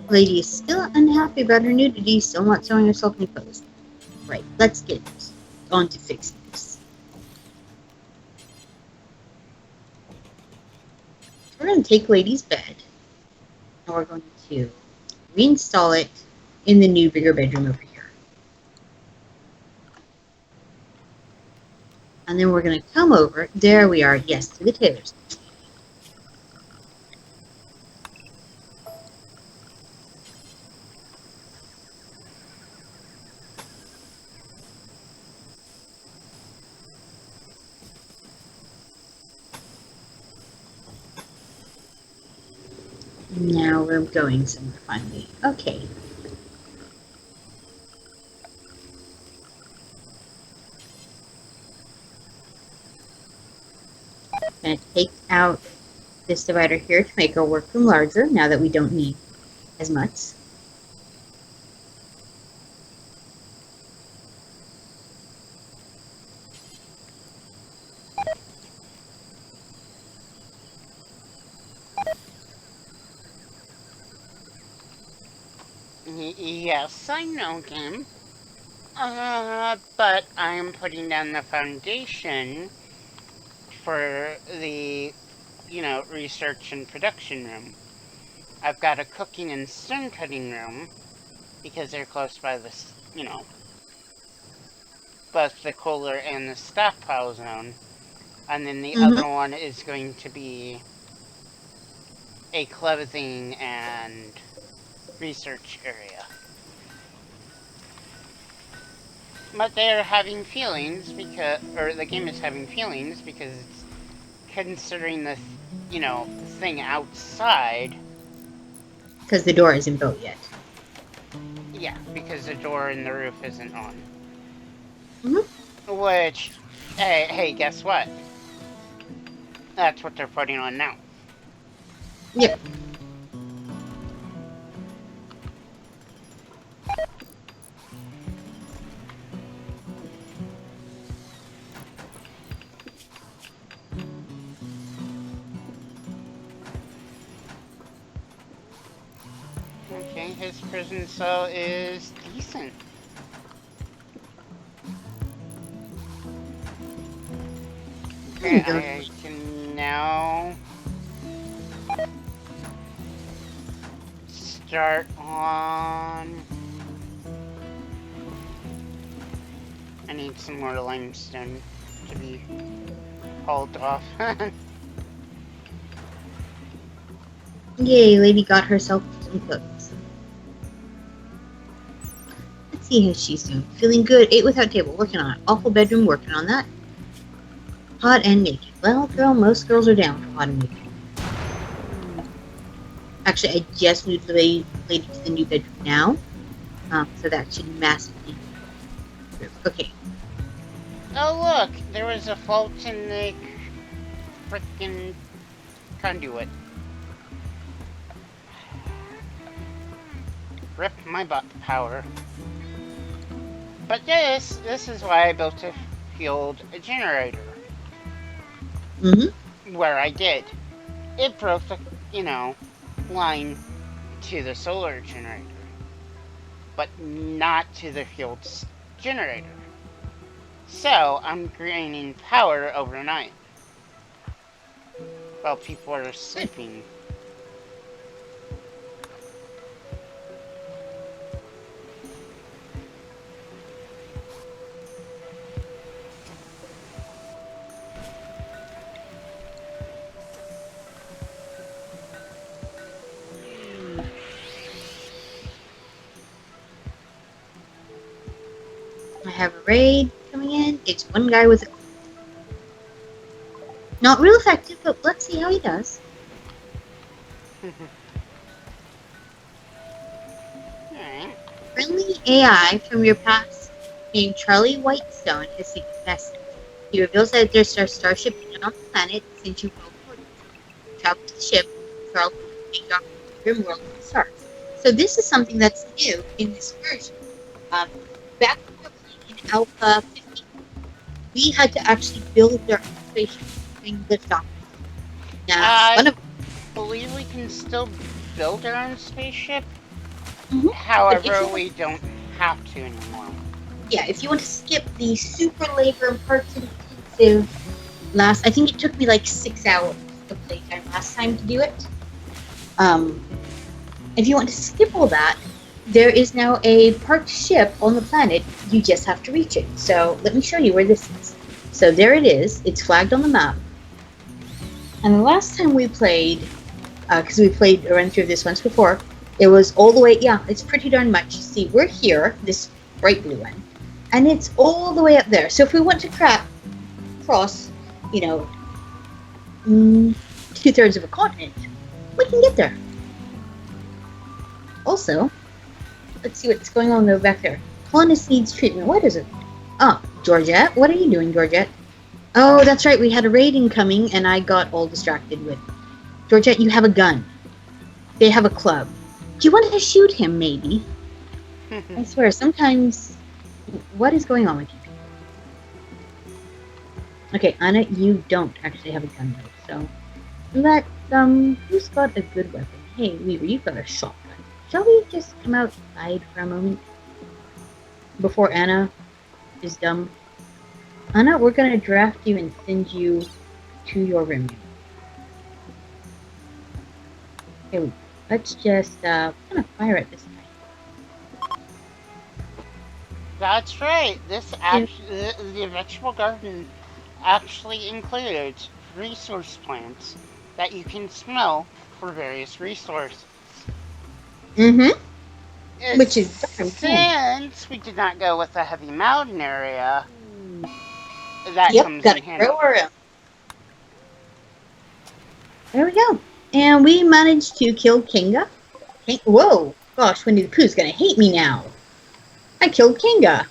Lady is still unhappy about her nudity, still not showing herself any clothes. Right, let's get on to fixing this. We're going to take Lady's bed, and we're going to reinstall it in the new, bigger bedroom over here. And then we're going to come over. There we are. Yes, to the tailor's. Now we're going somewhere finally. Okay. Going to take out this divider here to make our workroom larger now that we don't need as much. Yes, I know him. But I'm putting down the foundation for the, research and production room. I've got a cooking and stone cutting room because they're close by the, both the cooler and the stockpile zone. And then the other one is going to be a clothing and research area. But they're having feelings because, or the game is having feelings because it's considering the, thing outside. Because the door isn't built yet. Yeah, because the door in the roof isn't on. Mm-hmm. Which, hey, guess what? That's what they're putting on now. Yep. Okay, his prison cell is decent. Okay, I can now start on... I need some more limestone to be hauled off. Yay, Lady got herself some clothes. Let's see how she's doing. Feeling good. Ate without table. Working on it. Awful bedroom. Working on that. Hot and naked. Well, girl, most girls are down for hot and naked. Actually, I just moved the lady to the new bedroom now. So that should massively improve. Okay. Oh look, there was a fault in the frickin' conduit. Rip my butt power. But this is why I built a field generator. Mm-hmm. Where I did. It broke the, line to the solar generator. But not to the field's generator. So, I'm gaining power overnight. While people are sleeping. have a raid coming in. It's one guy with a... Not real effective, but let's see how he does. Alright. Friendly AI from your past named Charlie Whitestone has sent a message. He reveals that there's a starship hidden on the planet since you well coordinates. Travel to the ship, Charles will take off to Rimworld with the stars. So this is something that's new in this version. Back when we were playing in Alpha 50, we had to actually build their own spaceship and lift off. Now, I one of believe we can still build our own spaceship. but However, we don't have to anymore. yeah, if you want to skip the super labor and parts intensive last, I think it took me like 6 hours of playtime last time to do it. If you want to skip all that, there is now a parked ship on the planet. You just have to reach it. So let me show you where this is. So there it is. It's flagged on the map. And the last time we played, because we played a run through this once before, it was all the way, yeah, it's pretty darn much. You see, we're here, this bright blue one, and it's all the way up there. So if we want to cross, you know, 2/3 of a continent, we can get there. Also, let's see what's going on though back there. Colonist needs treatment. What is it? Oh, Georgette. What are you doing, Georgette? Oh, that's right. We had a raid incoming, and I got all distracted with... Georgette, you have a gun. They have a club. Do you want to shoot him, maybe? I swear, sometimes... What is going on with you people? Okay, Anna, you don't actually have a gun, though, so... who's got a good weapon? Hey, Weaver, you've got a shotgun. Shall we just come outside for a moment? Before Anna is dumb. Anna, we're gonna draft you and send you to your room. Okay, let's just, we're gonna fire at this guy. That's right. This actually, the vegetable garden actually includes resource plants that you can smell for various resources. Which is darn cool. Since we did not go with the heavy mountain area, that comes gotta in handy. grow our own. There we go. And we managed to kill Kinga. Whoa! Gosh, Winnie the Pooh's gonna hate me now. I killed Kinga.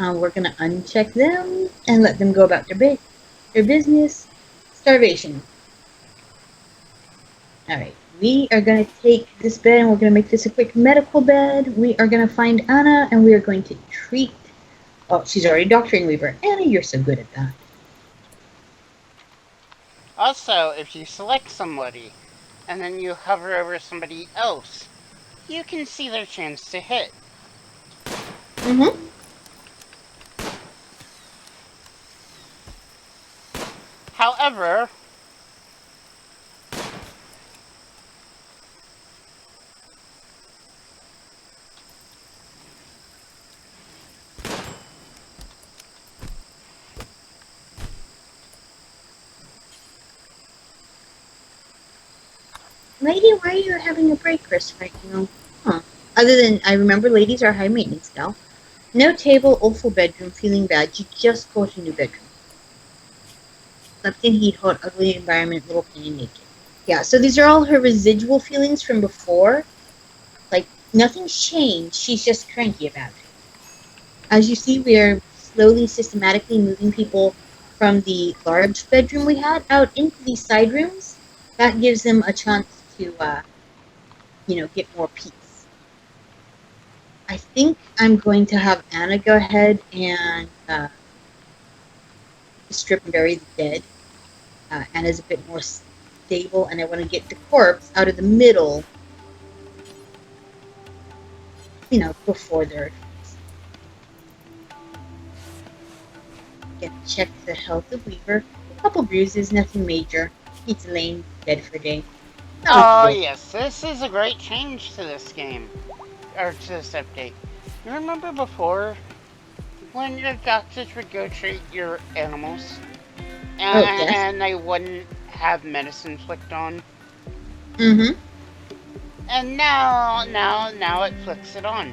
We're gonna uncheck them and let them go about their business. Starvation. Alright, we are gonna take this bed and we're gonna make this a quick medical bed. We are gonna find Anna and we are going to treat... Oh, she's already doctoring Weaver. Anna, you're so good at that. Also, if you select somebody and then you hover over somebody else, you can see their chance to hit. However, Lady, why are you having a break, Chris, right now? Huh. Other than, I remember ladies are high maintenance now. No table, awful bedroom, feeling bad. You just got a new bedroom. Slept in heat, hot, ugly environment, little penny naked. Yeah, so these are all her residual feelings from before. Like, nothing's changed, she's just cranky about it. As you see, we are slowly, systematically moving people from the large bedroom we had out into these side rooms. That gives them a chance to, get more peace. I think I'm going to have Anna go ahead and strip and bury the dead. Anna's a bit more stable, and I want to get the corpse out of the middle, before they're... Check the health of Weaver. A couple bruises, nothing major. He's laying dead for a day. oh yes, this is a great change to this game, or to this update. You remember before, when your doctors would go treat your animals, and they wouldn't have medicine flicked on? And now it flicks it on.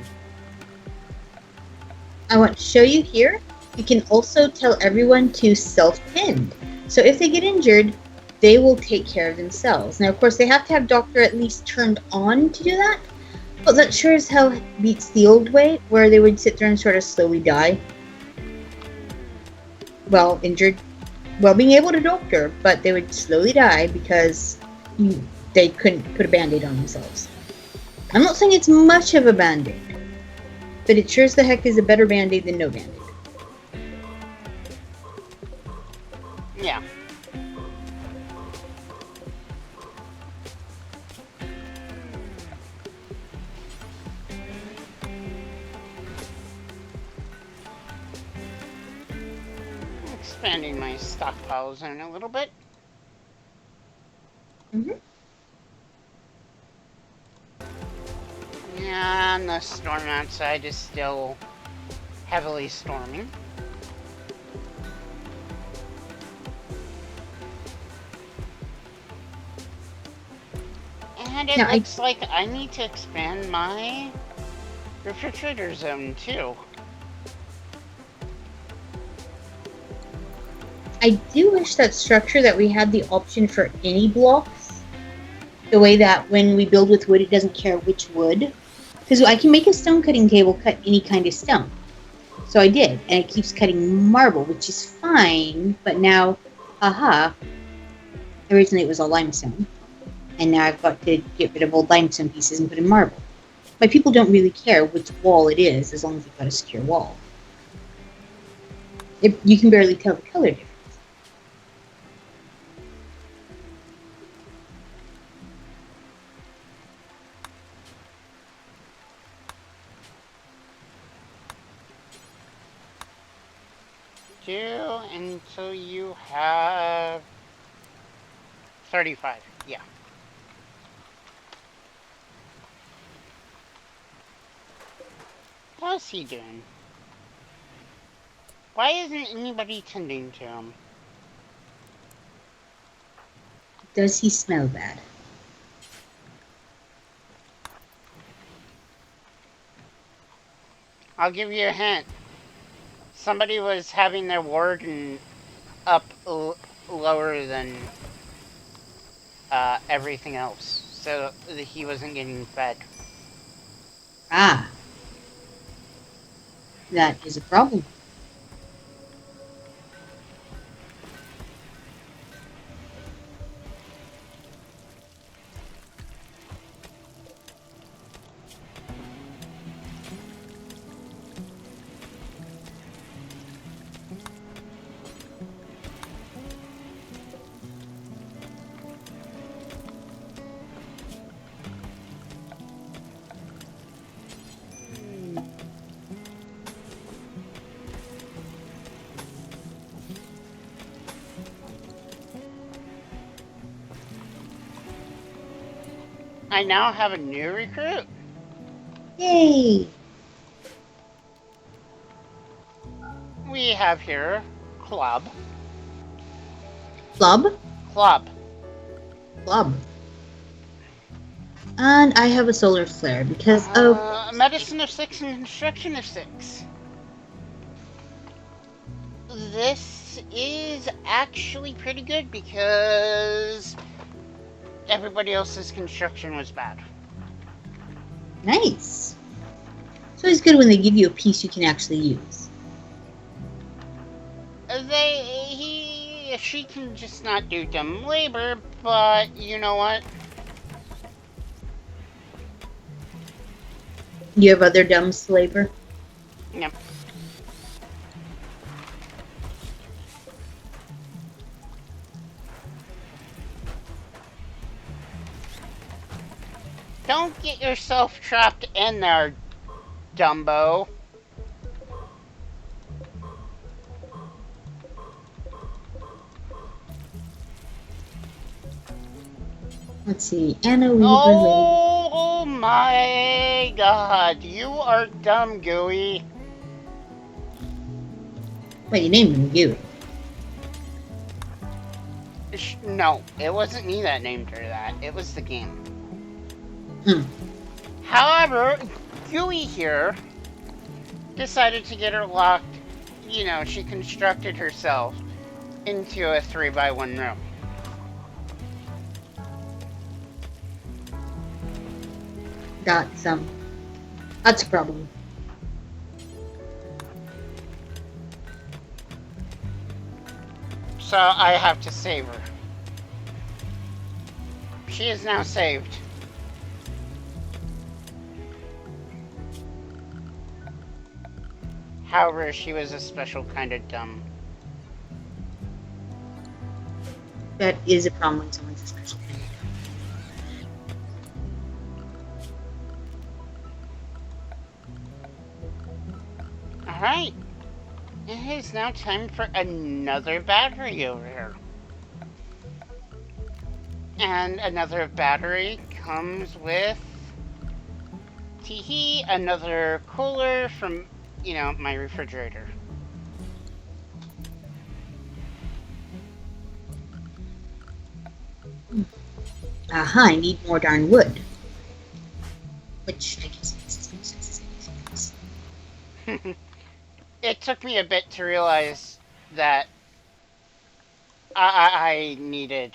I want to show you here, you can also tell everyone to self-tend. So if they get injured, they will take care of themselves. Now, of course, they have to have doctor at least turned on to do that, but that sure as hell beats the old way, where they would sit there and sort of slowly die. Well, injured, well, being able to doctor, but they would slowly die because they couldn't put a band-aid on themselves. I'm not saying it's much of a band-aid, but it sure as the heck is a better band-aid than no band-aid. Yeah. Expanding my stockpile zone a little bit. Mm-hmm. Yeah, and the storm outside is still heavily storming. And it Now, looks like I need to expand my refrigerator zone too. I do wish that structure that we had the option for any blocks. The way that when we build with wood, it doesn't care which wood. Because I can make a stone cutting table cut any kind of stone. So I did, and it keeps cutting marble, which is fine, but now, haha, originally it was all limestone. And now I've got to get rid of old limestone pieces and put in marble. But people don't really care which wall it is, as long as you've got a secure wall. You can barely tell the color difference. Until you have 35. Yeah. How's he doing? Why isn't anybody tending to him? Does he smell bad? I'll give you a hint. Somebody was having their warden up lower than everything else, so he wasn't getting fed. Ah. That is a problem. I now have a new recruit. Yay! We have here Club. Club? Club. Club. And I have a solar flare because of... Medicine of 6 and Construction of 6. This is actually pretty good because everybody else's construction was bad. Nice. So it's good when they give you a piece you can actually use. She can just not do dumb labor, but you know what? You have other dumb labor? Yep. Don't get yourself trapped in there, Dumbo. Let's see, Anna Weaver. Oh my god, you are dumb, Gooey. Wait, you named him Gooey. No, it wasn't me that named her that. It was the game. Hmm. However, Gooey here decided to get her locked. You know, she constructed herself into a 3x1 room. That's a problem. So I have to save her. She is now saved. However, she was a special kind of dumb. That is a problem when someone's a special. Alright. It is now time for another battery over here. And another battery comes with teehee, another cooler from, you know, my refrigerator. Aha, I need more darn wood. Which I guess makes sense. It took me a bit to realize that I needed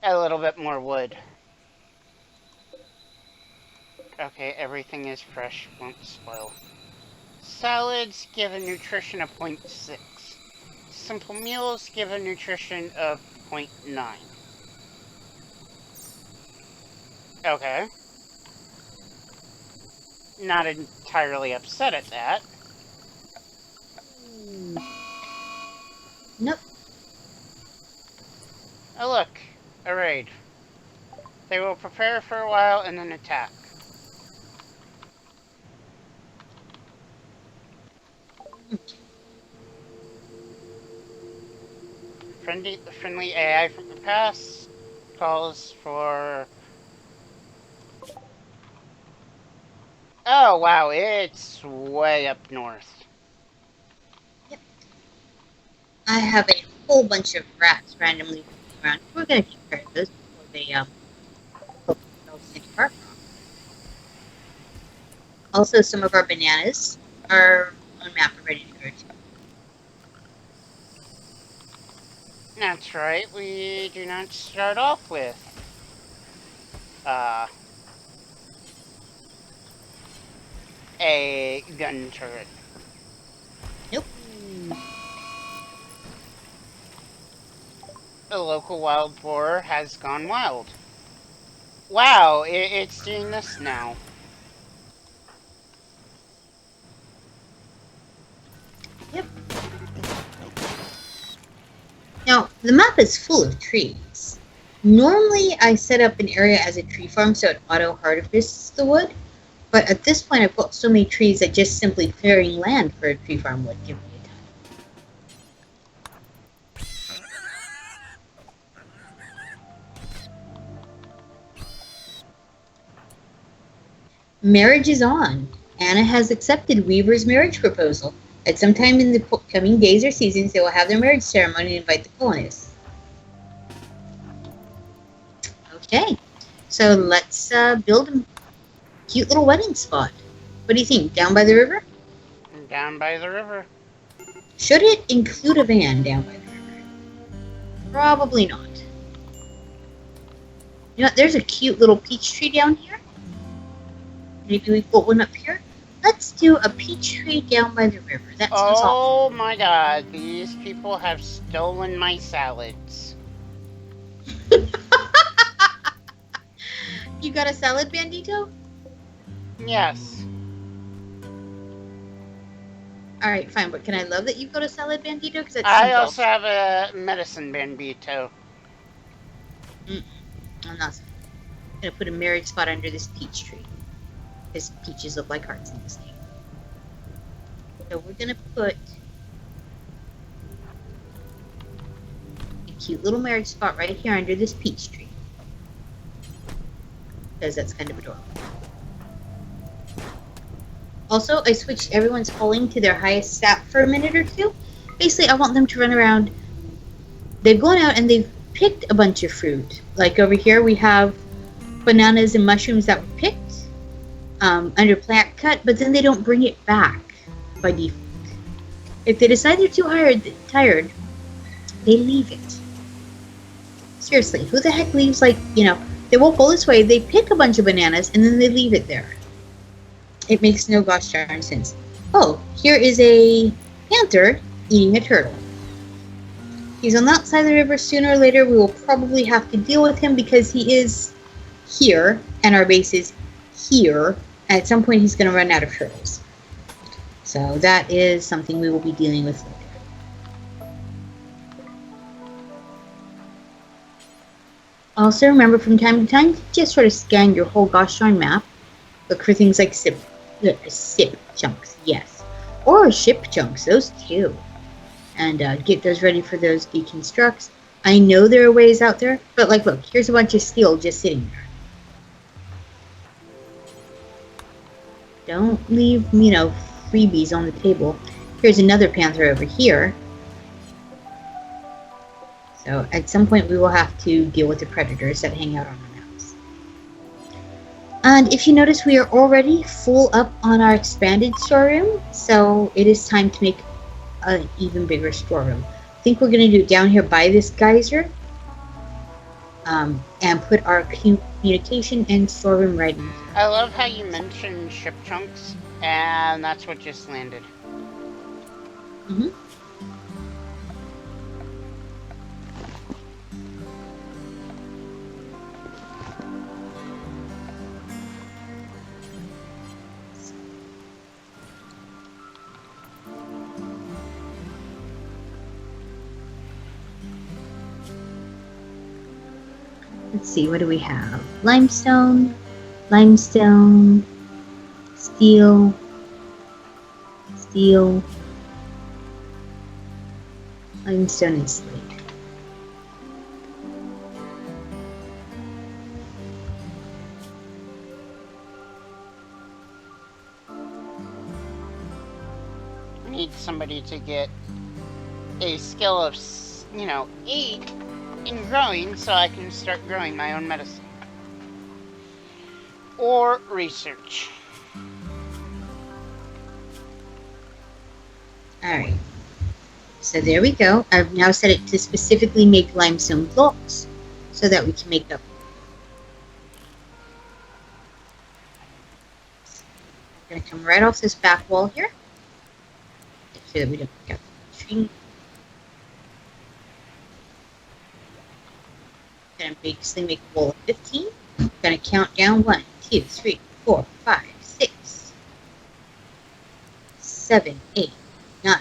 a little bit more wood. Okay, everything is fresh, won't spoil. Salads give a nutrition of 0.6. Simple meals give a nutrition of 0.9. Okay. Not entirely upset at that. Nope. Oh look, a raid. They will prepare for a while and then attack. Friendly AI from the past calls for... Oh wow, it's way up north. Yep. I have a whole bunch of rats randomly walking around. We're gonna take care of those before they poke themselves into our crop. Also, some of our bananas are on map and ready to go too. That's right, we do not start off with a gun turret. Nope. The local wild boar has gone wild. Wow, it's doing this now. Yep. Now, the map is full of trees. Normally, I set up an area as a tree farm so it auto-harvests the wood, but at this point I've got so many trees that just simply clearing land for a tree farm would give me a ton. Marriage is on. Anna has accepted Weaver's marriage proposal. At some time in the coming days or seasons, they will have their marriage ceremony and invite the colonists. Okay, so let's build a cute little wedding spot. What do you think? Down by the river? Down by the river. Should it include a van down by the river? Probably not. You know what? There's a cute little peach tree down here. Maybe we put one up here. Let's do a peach tree down by the river. That sounds awesome. Oh my god, these people have stolen my salads. You got a salad, Bandito? Yes. Alright, fine, but can I love that you've got a salad, Bandito? Because I also have a medicine bandito. I'm not going to put a marriage spot under this peach tree. Because peaches look like hearts in this thing. So we're going to put a cute little marriage spot right here under this peach tree. Because that's kind of adorable. Also, I switched everyone's polling to their highest stat for a minute or two. Basically, I want them to run around. They've gone out and they've picked a bunch of fruit. Like over here, we have bananas and mushrooms that were picked. under plant cut, but then they don't bring it back by default. If they decide they're too tired, they leave it. Seriously, who the heck leaves, like, they won't go this way, they pick a bunch of bananas, and then they leave it there. It makes no gosh darn sense. Oh, here is a panther eating a turtle. He's on that side of the river. Sooner or later, we will probably have to deal with him because he is here, and our base is here. At some point, he's going to run out of turtles. So that is something we will be dealing with later. Also, remember from time to time, just sort of scan your whole gosh darn map. Look for things like sip chunks, yes. Or ship chunks, those too. And get those ready for those deconstructs. I know there are ways out there, but like, look, here's a bunch of steel just sitting there. Don't leave, freebies on the table. Here's another panther over here. So at some point we will have to deal with the predators that hang out on our maps. And if you notice, we are already full up on our expanded storeroom, so it is time to make an even bigger storeroom. I think we're going to do it down here by this geyser, and put our communication and storeroom right in here. I love how you mentioned ship chunks, and that's what just landed. Mm-hmm. Let's see, what do we have? Limestone, steel, limestone and slate. I need somebody to get a skill of, 8 in growing so I can start growing my own medicine. Or research. Alright. So there we go. I've now set it to specifically make limestone blocks so that we can make up. I'm going to come right off this back wall here. Make sure that we don't pick up the tree. Going to basically make a wall of 15. I'm going to count down 1, 2, 3, 4, 5, 6, 7, 8, 9,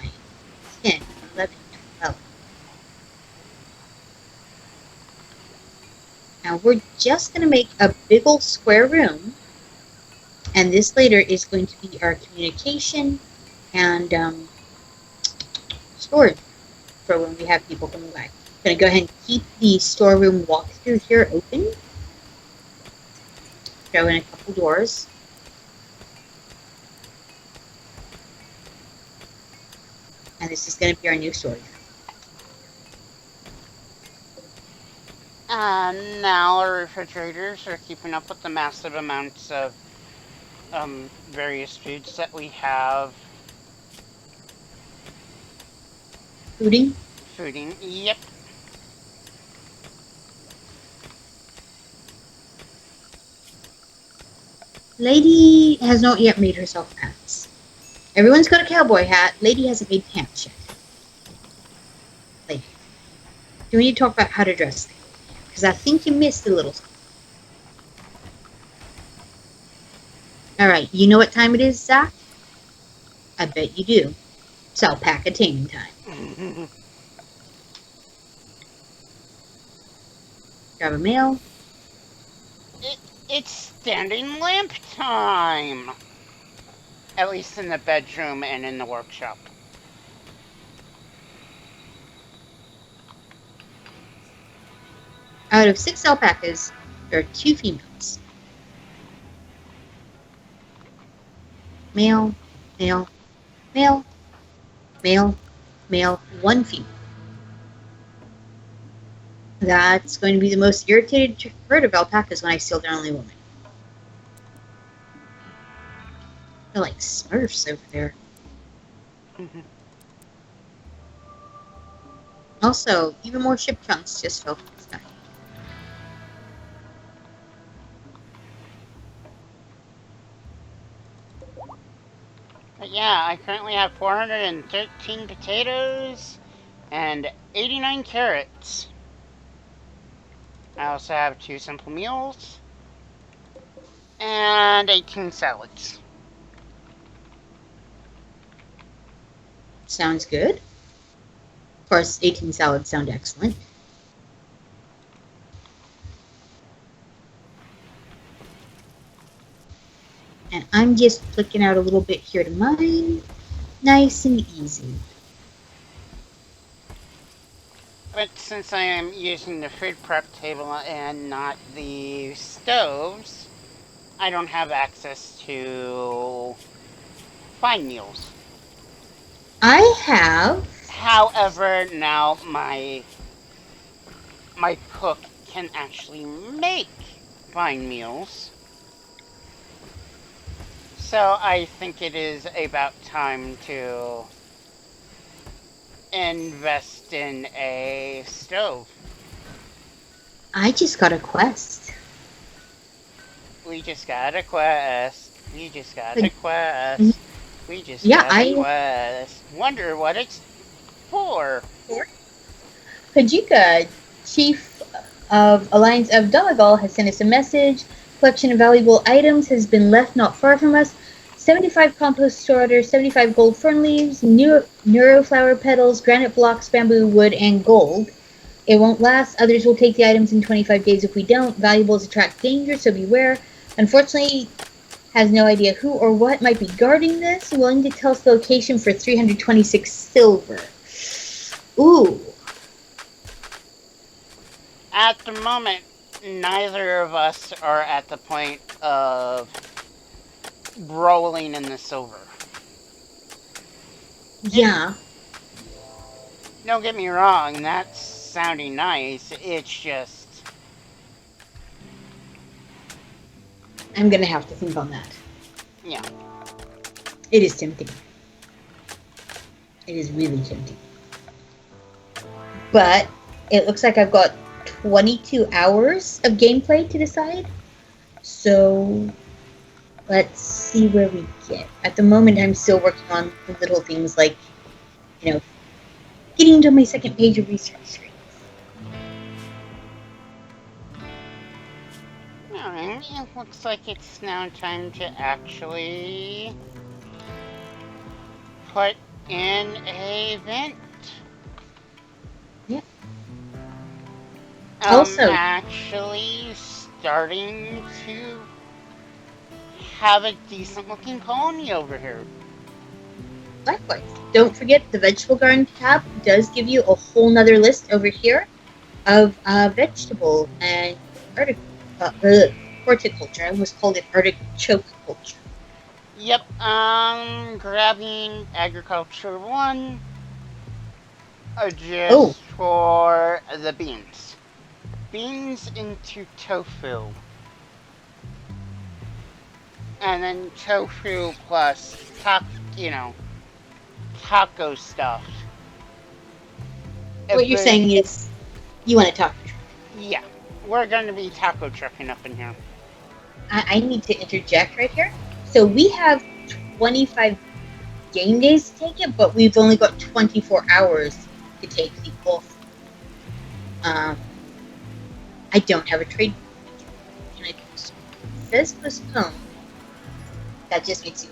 10, 11, 12. Now we're just going to make a big old square room, and this later is going to be our communication and storage for when we have people coming by. I'm going to go ahead and keep the storeroom walkthrough here open. Throw in a couple doors. And this is going to be our new storage room. And now our refrigerators are keeping up with the massive amounts of various foods that we have. Fooding? Fooding, yep. Lady has not yet made herself pants. Everyone's got a cowboy hat. Lady hasn't made pants yet. Lady. Do we need to talk about how to dress? Because I think you missed a little something. Alright, you know what time it is, Zach? I bet you do. It's alpaca taming time. Grab a mail. It's standing lamp time! At least in the bedroom and in the workshop. Out of 6 alpacas, there are 2 females. Male, male, male, male, male, 1 female. That's going to be the most irritated herd of alpacas when I steal their only woman. They're like Smurfs over there. Also, even more ship chunks just fell from the sky. But yeah, I currently have 413 potatoes and 89 carrots. I also have 2 simple meals and 18 salads. Sounds good. Of course, 18 salads sound excellent. And I'm just flicking out a little bit here to mine. Nice and easy. But since I am using the food prep table and not the stoves, I don't have access to fine meals. I have. However, now my cook can actually make fine meals. So I think it is about time to invest in a stove. I just got a quest. We just got a quest. We just got a Like, quest. We just yeah, got a quest. Wonder what it's for. Pajika, chief of Alliance of Donegal, has sent us a message. Collection of valuable items has been left not far from us. 75 compost starters, 75 gold fern leaves, neuroflower petals, granite blocks, bamboo, wood, and gold. It won't last. Others will take the items in 25 days if we don't. Valuables attract danger, so beware. Unfortunately, has no idea who or what might be guarding this. Willing to tell us the location for 326 silver. Ooh. At the moment, neither of us are at the point of rolling in the silver. Yeah. Don't get me wrong, that's sounding nice. It's just. I'm gonna have to think on that. Yeah. It is tempting. It is really tempting. But it looks like I've got 22 hours of gameplay to decide. So let's see where we get. At the moment, I'm still working on the little things like, getting to my second page of research screens. Alright, it looks like it's now time to actually put in a vent. Yeah. I'm actually starting to have a decent looking colony over here. Likewise. Don't forget the vegetable garden tab does give you a whole nother list over here of vegetable and horticulture. I almost called it artichoke culture. Yep, I'm grabbing agriculture 1 just for the beans. Beans into tofu. And then tofu plus taco stuff. What you're saying is you want to talk. Yeah, we're going to be taco trucking up in here. I need to interject right here. So we have 25 game days to take it, but we've only got 24 hours to take the off. I don't have a trade. And it says postpone. That just makes you.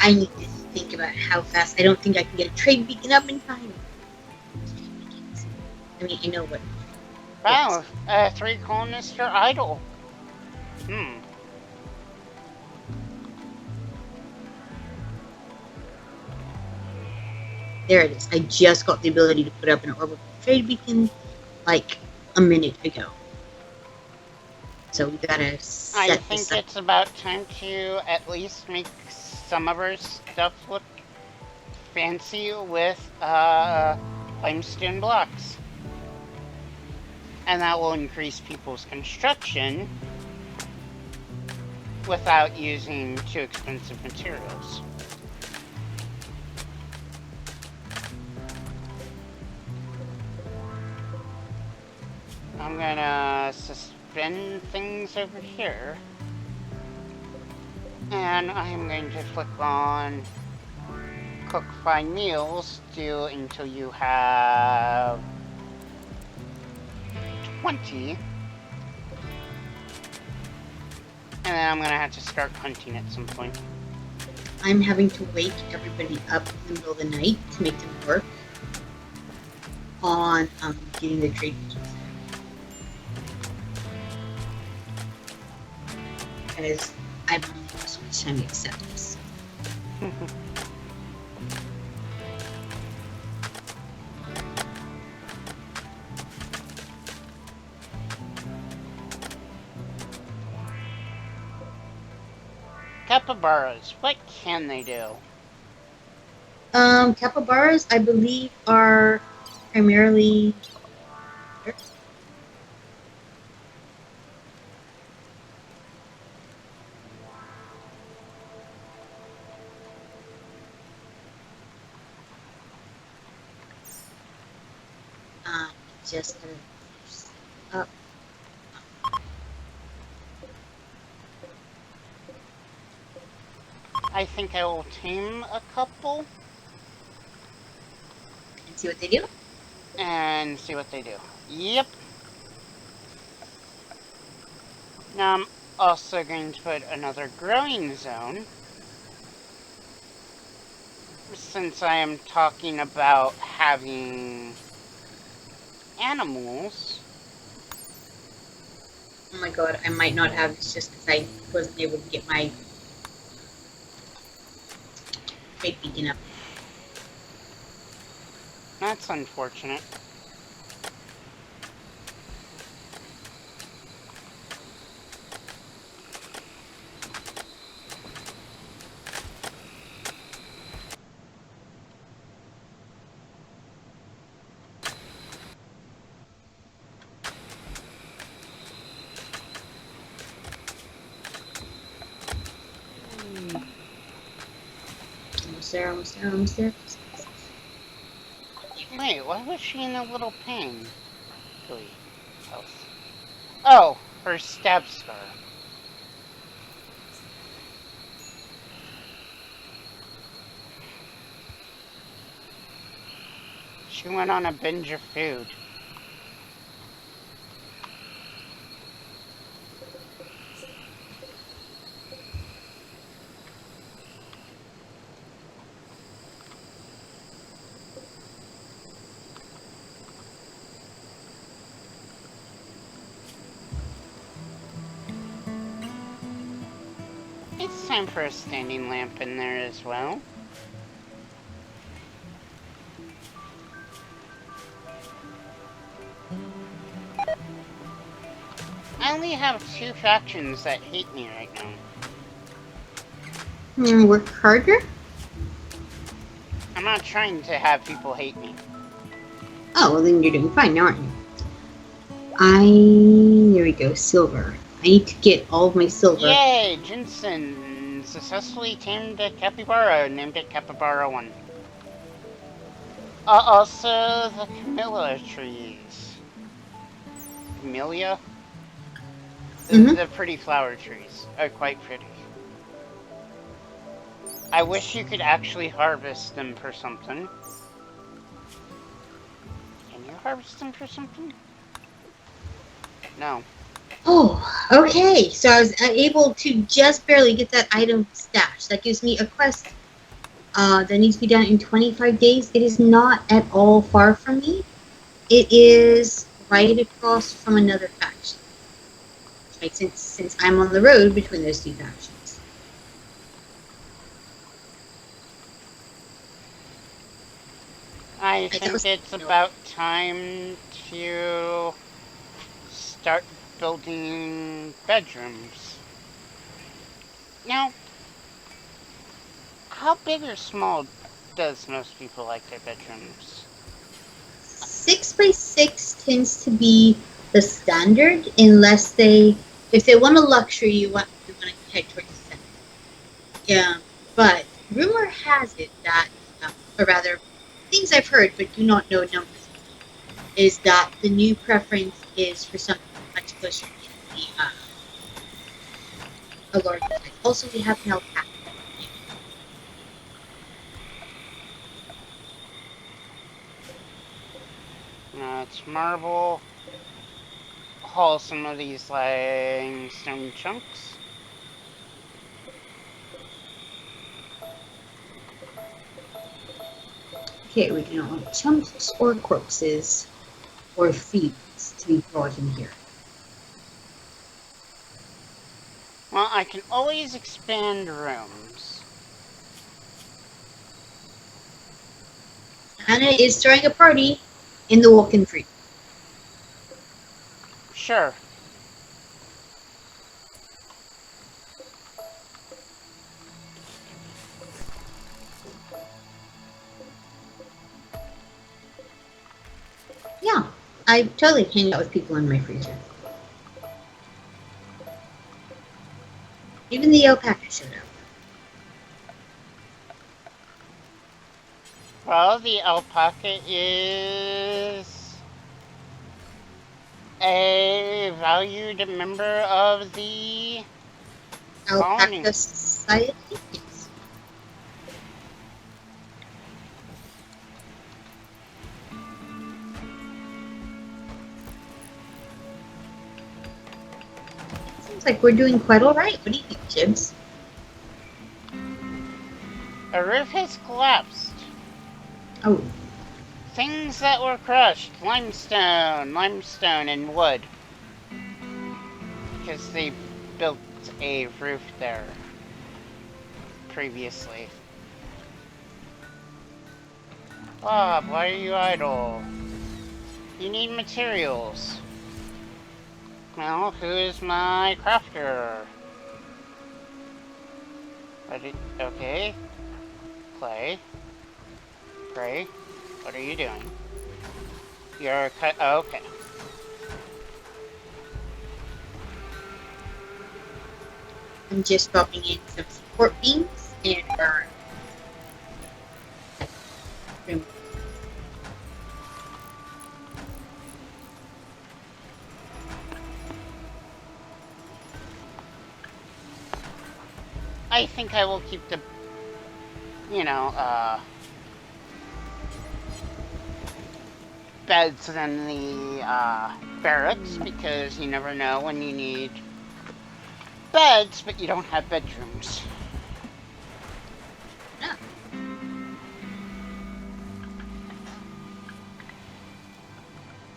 I need to think about how fast. I don't think I can get a trade beacon up in time. I mean, I know what. Wow, 3 colonists are idle. There it is. I just got the ability to put up an orbital trade beacon like a minute ago. So we gotta set I think it's about time to at least make some of our stuff look fancy with limestone blocks. And that will increase people's construction. without using too expensive materials. I'm gonna suspend things over here. And I'm going to click on cook 5 meals, do until you have 20. And then I'm gonna have to start hunting at some point. I'm having to wake everybody up in the middle of the night to make them work on getting the trade missions. Because I've only got so much time to accept this. Capybaras, what can they do? Capybaras, I believe, are primarily just up. I think I will tame a couple. And see what they do? And see what they do. Yep. Now I'm also going to put another growing zone. Since I am talking about having animals. Oh my god, I might not have this just because I wasn't able to get my beacon up. That's unfortunate. Almost there. Wait, why was she in a little pain? Oh, her stab scar. She went on a binge of food. It's time for a standing lamp in there as well. I only have 2 factions that hate me right now. Work harder? I'm not trying to have people hate me. Oh, well then you're doing fine now, aren't you? There we go, silver. I need to get all of my silver. Yay! Jensen successfully tamed a capybara and named it Capybara 1. Also, the camellia trees. Camellia? The pretty flower trees are quite pretty. I wish you could actually harvest them for something. Can you harvest them for something? No. Oh, okay. So I was able to just barely get that item stashed. That gives me a quest that needs to be done in 25 days. It is not at all far from me. It is right across from another faction. Right, since I'm on the road between those 2 factions. I think it's about time to start building bedrooms. Now, how big or small does most people like their bedrooms? 6 by 6 tends to be the standard, unless if they want a luxury, you want to head towards the center. Yeah, but rumor has it that, or rather, things I've heard but do not know numbers, is that the new preference is for something much closer in a larger size. Also, we have an alpaca. It's marble. Haul some of these limestone chunks. Okay, we do not want chunks or corpses or feeds to be brought in here. Well, I can always expand rooms. Anna is throwing a party in the walk-in free. Sure. Yeah, I totally hang out with people in my freezer. Even the alpaca showed up. Well, the alpaca is a valued member of the colony. Alpaca Society? Yes. Seems like we're doing quite alright. What do you think, Jibs? A roof has collapsed. Oh, Things that were crushed. Limestone, and wood. Because they built a roof there previously. Bob, why are you idle? You need materials. Well, who's my crafter? Okay. Play. Pray. What are you doing? You're okay. I'm just dropping in some support beams and our room. I think I will keep the, beds in the barracks, because you never know when you need beds, but you don't have bedrooms. Yeah.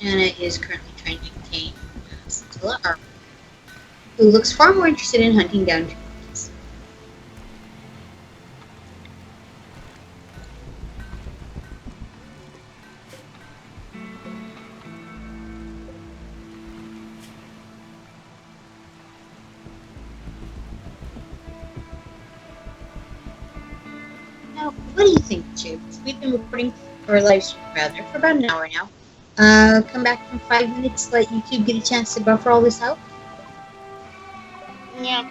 Anna is currently trying to contain Scintilla, who looks far more interested in hunting down trees. Now, what do you think, Jibs? We've been recording, or live stream rather, for about an hour now. Come back in 5 minutes, let YouTube get a chance to buffer all this out. Yep.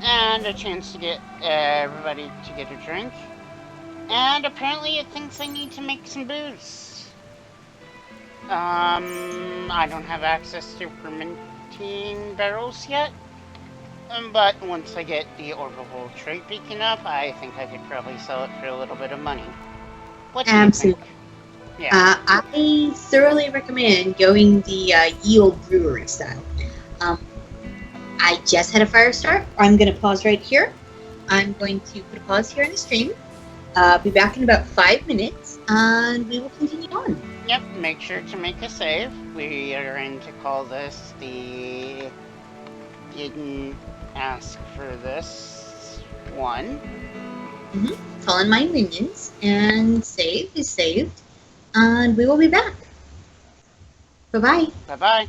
And a chance to get everybody to get a drink. And apparently it thinks I need to make some booze. I don't have access to fermenting barrels yet. But once I get the orbital trait beacon up, I think I could probably sell it for a little bit of money. What do you think? Yeah. I thoroughly recommend going the ye olde brewery style. I just had a fire start. I'm going to pause right here. I'm going to put a pause here in the stream. Be back in about 5 minutes, and we will continue on. Yep, make sure to make a save. We are going to call this the Didn't Ask for This one. Call in my minions, and save is saved, and we will be back. Bye-bye. Bye-bye.